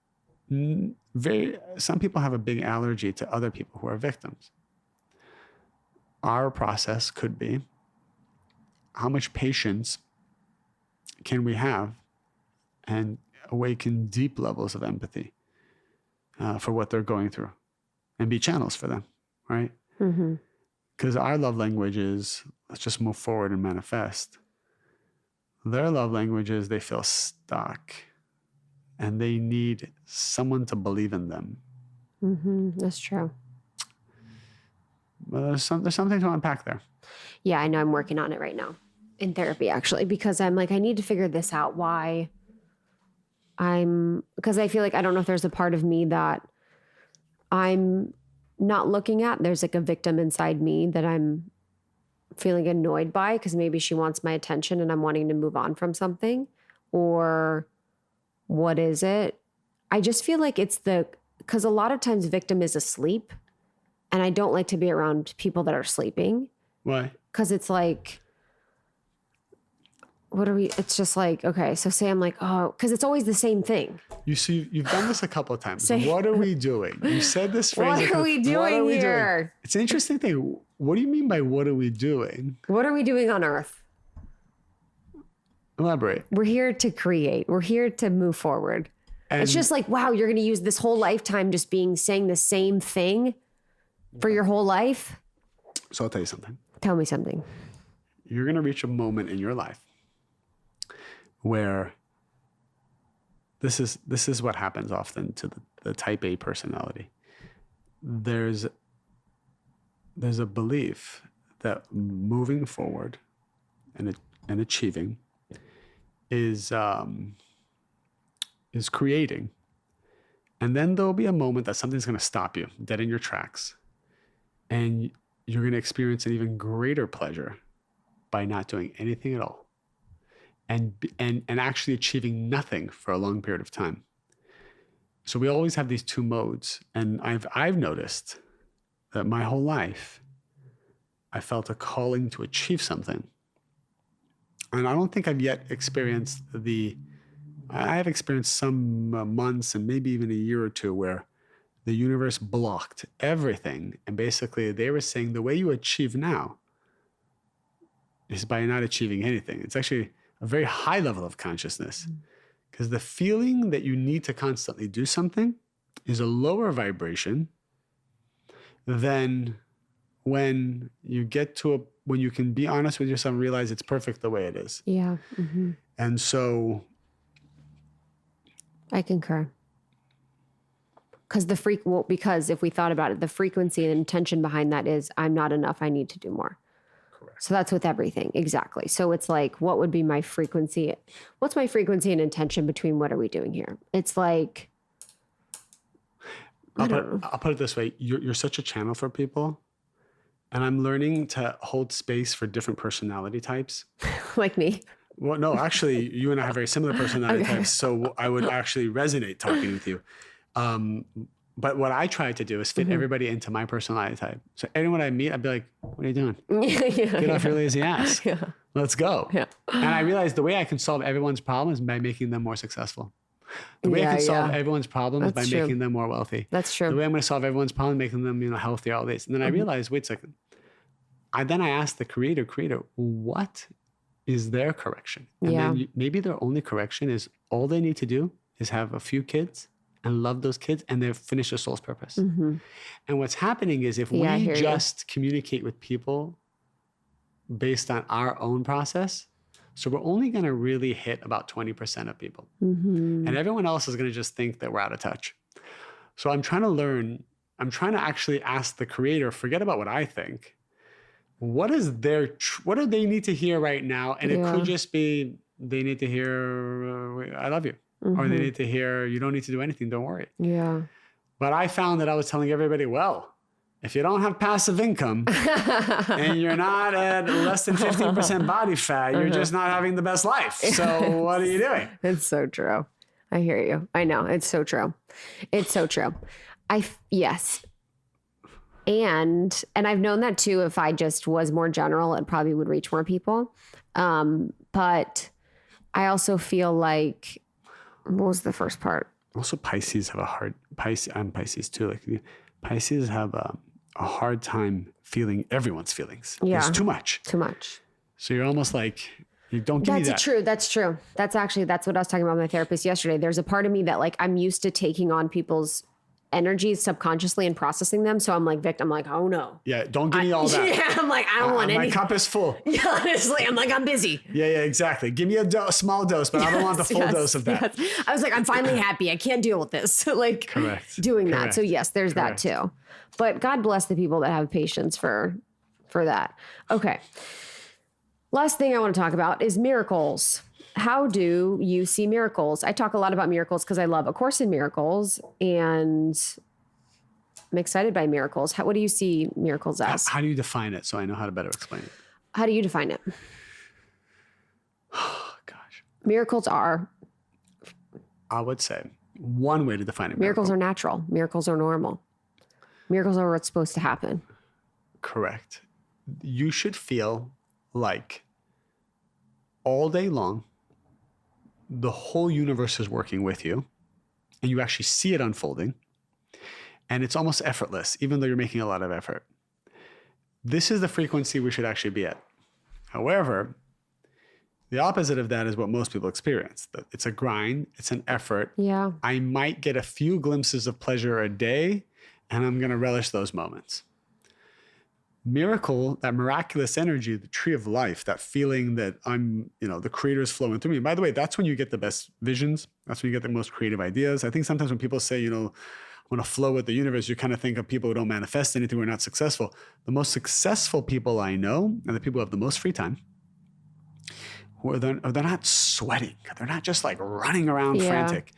Some people have a big allergy to other people who are victims. Our process could be, how much patience can we have and awaken deep levels of empathy for what they're going through and be channels for them, right? Because our love language is, let's just move forward and manifest. Their love language is, they feel stuck and they need someone to believe in them. That's true. Well, there's something to unpack there. Yeah, I know. I'm working on it right now in therapy, actually, because I'm like, I need to figure this out. Why? Because I feel like, I don't know if there's a part of me that I'm not looking at. There's like a victim inside me that I'm feeling annoyed by because maybe she wants my attention and I'm wanting to move on from something. Or what is it? I just feel like because a lot of times victim is asleep and I don't like to be around people that are sleeping. Why? Because it's like, it's just like, okay, so say I'm like, oh, because it's always the same thing. You've done this a couple of times. What are we doing? You said this phrase. What are we doing here? It's an interesting thing. What do you mean by what are we doing? What are we doing on Earth? Elaborate. We're here to create. We're here to move forward. And it's just like, wow, you're going to use this whole lifetime just saying the same thing for your whole life? So I'll tell you something. Tell me something. You're going to reach a moment in your life where this is what happens often to the type A personality. There's a belief that moving forward and achieving is creating. And then there'll be a moment that something's going to stop you dead in your tracks. And you're going to experience an even greater pleasure by not doing anything at all and actually achieving nothing for a long period of time. So we always have these two modes. And I've noticed that my whole life, I felt a calling to achieve something. And I don't think I've yet experienced I have experienced some months and maybe even a year or two where the universe blocked everything. And basically they were saying the way you achieve now is by not achieving anything. It's actually a very high level of consciousness, because the feeling that you need to constantly do something is a lower vibration than when you get to when you can be honest with yourself and realize it's perfect the way it is. Yeah. Mm-hmm. And so I concur. Because if we thought about it, the frequency and intention behind that is, I'm not enough, I need to do more. correct. So that's with everything. Exactly. So it's like, what would be my frequency? What's my frequency and intention between what are we doing here? It's like, I'll put it this way. You're such a channel for people. And I'm learning to hold space for different personality types. like me. Well, no, actually, you and I have very similar personality types. So I would actually resonate talking with you. But what I try to do is fit everybody into my personality type. So anyone I meet, I'd be like, what are you doing? Get off your lazy ass. Let's go. And I realized the way I can solve everyone's problems is by making them more successful. The way I can solve everyone's problems is by making them more wealthy. That's true. The way I'm going to solve everyone's problem, making them, healthier, all this. And then I realized, wait a second. Then I asked the creator, what is their correction? And then maybe their only correction is all they need to do is have a few kids and love those kids, and they've finished their soul's purpose. And what's happening is if we just communicate with people based on our own process, so we're only going to really hit about 20% of people. And everyone else is going to just think that we're out of touch. So I'm trying to learn, I'm trying to actually ask the creator, forget about what I think. What do they need to hear right now? And it could just be, they need to hear, I love you. Or they need to hear, you don't need to do anything, don't worry. Yeah. But I found that I was telling everybody, well, if you don't have passive income and you're not at less than 15% body fat, you're just not having the best life. So what are you doing? It's so true. I hear you. I know. It's so true. It's so true. Yes. And I've known that too. If I just was more general, it probably would reach more people. But I also feel like, what was the first part? Also, Pisces have I'm Pisces too. Like Pisces have a hard time feeling everyone's feelings. Yeah. It's too much. Too much. So you're almost like, you don't give me that. That's true. That's true. That's what I was talking about with my therapist yesterday. There's a part of me that like, I'm used to taking on people's energies subconsciously and processing them. So I'm like, I'm like, oh no. Yeah. Don't give me all that. Yeah. I'm like, I don't want any. My cup is full. Yeah, honestly, I'm like, I'm busy. Yeah, exactly. Give me a small dose, but I don't want the full dose of that. Yes. I was like, I'm finally happy. I can't deal with this. Like doing that. So yes, there's that too. But God bless the people that have patience for that. Okay. Last thing I want to talk about is miracles. How do you see miracles? I talk a lot about miracles because I love A Course in Miracles, and I'm excited by miracles. What do you see miracles as? How do you define it so I know how to better explain it? How do you define it? Oh, gosh. Miracles are? I would say one way to define it. Miracles are natural. Miracles are normal. Miracles are what's supposed to happen. Correct. You should feel like all day long, the whole universe is working with you, and you actually see it unfolding, and it's almost effortless, even though you're making a lot of effort. This is the frequency we should actually be at. However, the opposite of that is what most people experience. It's a grind, it's an effort. Yeah. I might get a few glimpses of pleasure a day, and I'm going to relish those moments. Miracle, that miraculous energy, the tree of life, that feeling that I'm, the creator is flowing through me. And by the way, that's when you get the best visions. That's when you get the most creative ideas. I think sometimes when people say, I want to flow with the universe, you kind of think of people who don't manifest anything, who are not successful. The most successful people I know are the people who have the most free time, they're not sweating. They're not just like running around frantic.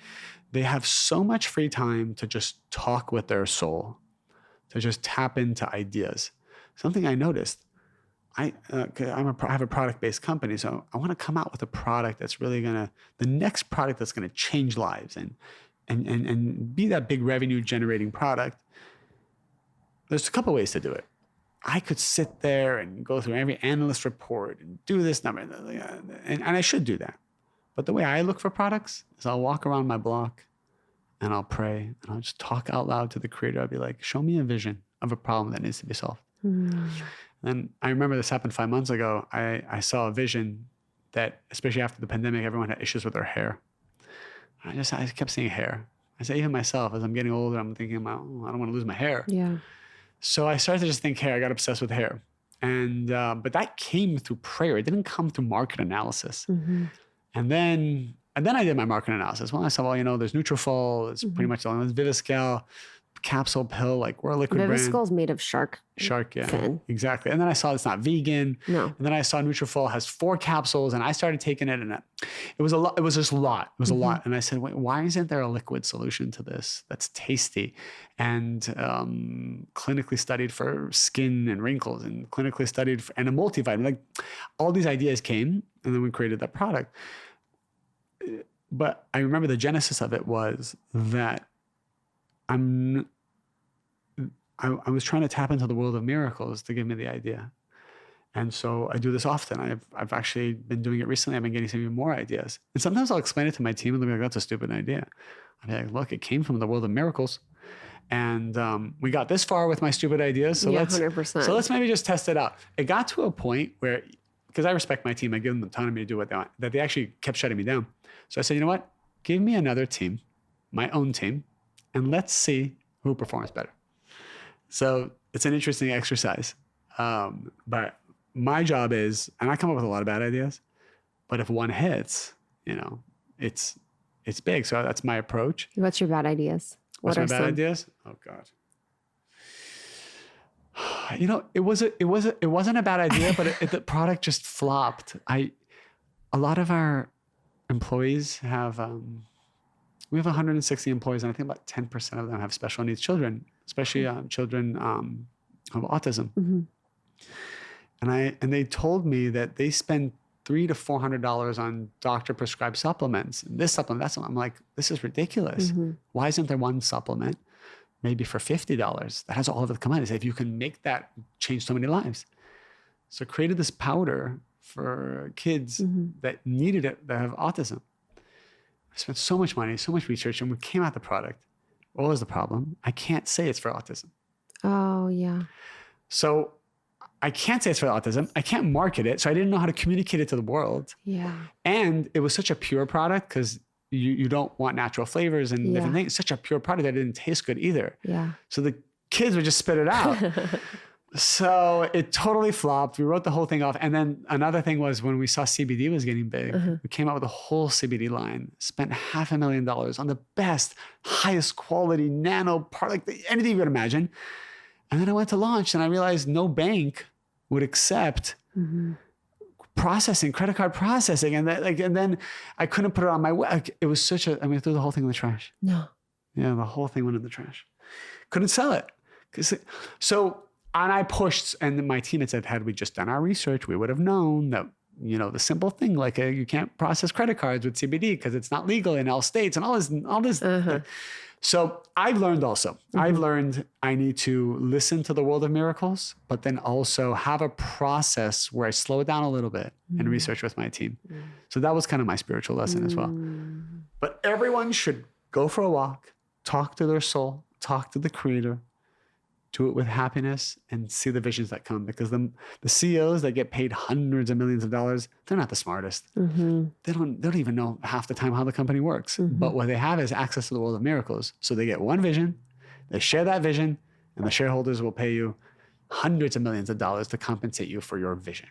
They have so much free time to just talk with their soul, to just tap into ideas. Something I noticed, I have a product-based company, so I want to come out with a product that's really the next product that's gonna change lives and be that big revenue generating product. There's a couple ways to do it. I could sit there and go through every analyst report and do this number, and I should do that. But the way I look for products is I'll walk around my block and I'll pray and I'll just talk out loud to the creator. I'll be like, show me a vision of a problem that needs to be solved. And I remember this happened 5 months ago. I saw a vision that, especially after the pandemic, everyone had issues with their hair. I kept seeing hair. I say, even myself, as I'm getting older, I'm thinking about, I don't want to lose my hair. Yeah. So I started to just think hair. I got obsessed with hair. And, but that came through prayer. It didn't come through market analysis. And then I did my market analysis. Well, I saw, there's Nutrafol, it's pretty much all, there's Viviscal, capsule pill, like we're a liquid brand. Viviscal is made of shark yeah. fin. Exactly. And then I saw it's not vegan. No. And then I saw Nutrafol has 4 capsules, and I started taking it, and it was a lot. It was just a lot. It was a lot. And I said, wait, why isn't there a liquid solution to this that's tasty and clinically studied for skin and wrinkles, and clinically studied and a multivitamin? Like, all these ideas came, and then we created that product. But I remember the genesis of it was that I was trying to tap into the world of miracles to give me the idea. And so I do this often. I've actually been doing it recently. I've been getting some even more ideas. And sometimes I'll explain it to my team and they'll be like, that's a stupid idea. I'll be like, look, it came from the world of miracles. And we got this far with my stupid ideas. So 100%. So let's maybe just test it out. It got to a point where, because I respect my team, I give them autonomy to do what they want, that they actually kept shutting me down. So I said, you know what? Give me another team, my own team, and let's see who performs better. So it's an interesting exercise. But my job is, and I come up with a lot of bad ideas, but if one hits, it's big. So that's my approach. What's your bad ideas? What's my bad ideas? Oh God. It wasn't a bad idea, but the product just flopped. A lot of our employees have, we have 160 employees, and I think about 10% of them have special needs children, especially children of autism. And they told me that they spend $300 to $400 on doctor prescribed supplements. This supplement, that supplement. I'm like, this is ridiculous. Why isn't there one supplement, maybe for $50, that has all of the commodities? If you can make that change so many lives. So created this powder for kids that needed it, that have autism. I spent so much money, so much research, and we came out the product. What was the problem? I can't say it's for autism. Oh, yeah. So I can't say it's for autism. I can't market it. So I didn't know how to communicate it to the world. Yeah. And it was such a pure product, because you don't want natural flavors and different things. Such a pure product that didn't taste good either. Yeah. So the kids would just spit it out. So it totally flopped. We wrote the whole thing off. And then another thing was, when we saw CBD was getting big, we came out with a whole CBD line, spent $500,000 on the best, highest quality nano product, anything you could imagine. And then I went to launch and I realized no bank would accept processing, credit card processing. And then I couldn't put it on my web. It was I threw the whole thing in the trash. No. Yeah, the whole thing went in the trash. Couldn't sell it. And I pushed, and my team had said, had we just done our research, we would have known that, the simple thing, like you can't process credit cards with CBD because it's not legal in all states and all this. So I've learned also, I need to listen to the world of miracles, but then also have a process where I slow it down a little bit and research with my team. So that was kind of my spiritual lesson as well. But everyone should go for a walk, talk to their soul, talk to the creator, do it with happiness, and see the visions that come, because the CEOs that get paid hundreds of millions of dollars, they're not the smartest. They don't even know half the time how the company works. But what they have is access to the world of miracles. So they get one vision, they share that vision, and the shareholders will pay you hundreds of millions of dollars to compensate you for your vision.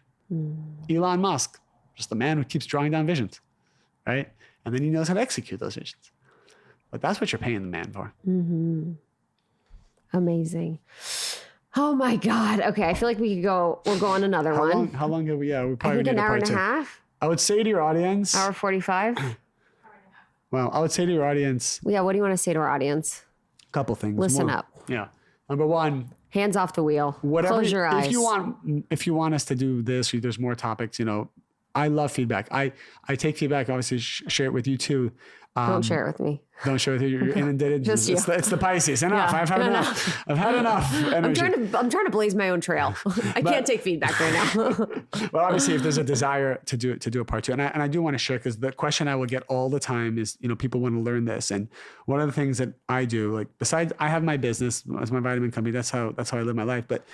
Elon Musk, just the man who keeps drawing down visions, right? And then he knows how to execute those visions. But that's what you're paying the man for. Amazing. Oh my God. Okay. I feel like we'll go on another one. How long have we? Yeah, we probably I think need an hour a part and a 2. half. I would say to your audience. Hour 45. Well, I would say to your audience. Yeah. What do you want to say to our audience? A couple things. Listen up. Yeah. Number one, hands off the wheel. Close your eyes. If you want us to do this, or there's more topics, I love feedback. I take feedback, obviously share it with you too. Don't share it with me. Don't share it with you. You're inundated. Just you. It's the Pisces. Enough. Yeah, I've had enough. I've had enough energy. I'm trying to blaze my own trail. I can't take feedback right now. Well, obviously, if there's a desire to do a part two, and I do want to share, because the question I will get all the time is, people want to learn this, and one of the things that I do, like besides I have my business as my vitamin company, that's how I live my life, but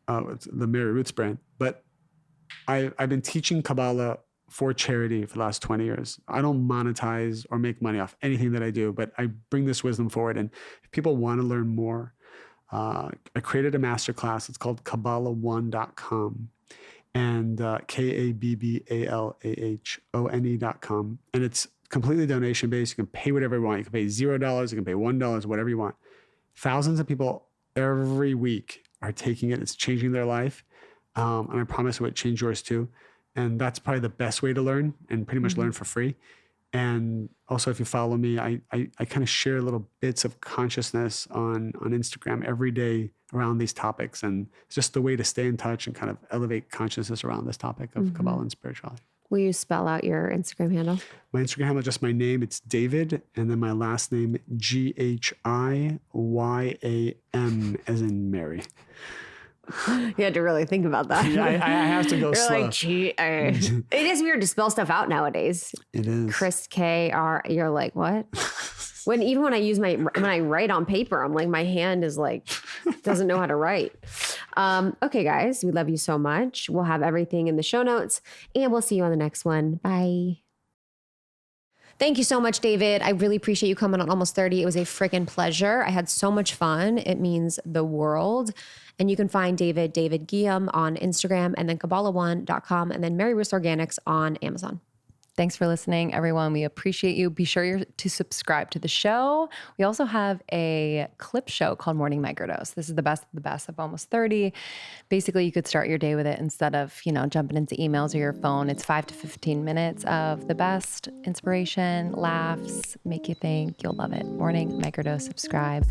it's the Mary Roots brand, but I've been teaching Kabbalah for charity for the last 20 years. I don't monetize or make money off anything that I do, but I bring this wisdom forward. And if people want to learn more, I created a masterclass. It's called Kabbalah1.com and KABBALAHONE.com. And it's completely donation based. You can pay whatever you want. You can pay $0, you can pay $1, whatever you want. Thousands of people every week are taking it. It's changing their life. And I promise it would change yours too. And that's probably the best way to learn, and pretty much learn for free. And also, if you follow me, I kind of share little bits of consciousness on Instagram every day around these topics. And it's just the way to stay in touch and kind of elevate consciousness around this topic of Kabbalah and spirituality. Will you spell out your Instagram handle? My Instagram handle is just my name. It's David, and then my last name, Ghiyam, as in Mary. You had to really think about that. Yeah, I have to go You're slow. like, it is weird to spell stuff out nowadays. It is. Chris K.R. You're like, what? When I write on paper, I'm like, my hand is like, doesn't know how to write. Okay, guys, we love you so much. We'll have everything in the show notes, and we'll see you on the next one. Bye. Thank you so much, David. I really appreciate you coming on Almost 30. It was a freaking pleasure. I had so much fun. It means the world. And you can find David Ghiyam on Instagram, and then Kabbalah1.com, and then Mary Ruth Organics on Amazon. Thanks for listening, everyone. We appreciate you. Be sure to subscribe to the show. We also have a clip show called Morning Microdose. This is the best of the best of Almost 30. Basically, you could start your day with it instead of, jumping into emails or your phone. It's 5 to 15 minutes of the best inspiration, laughs, make you think. You'll love it. Morning Microdose, subscribe.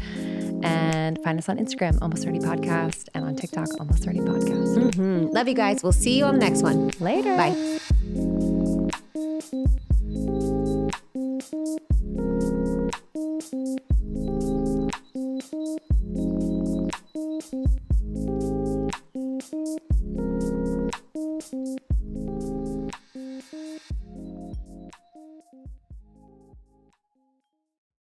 And find us on Instagram, Almost 30 Podcast, and on TikTok, Almost 30 Podcast. Love you guys. We'll see you on the next one. Later. Bye.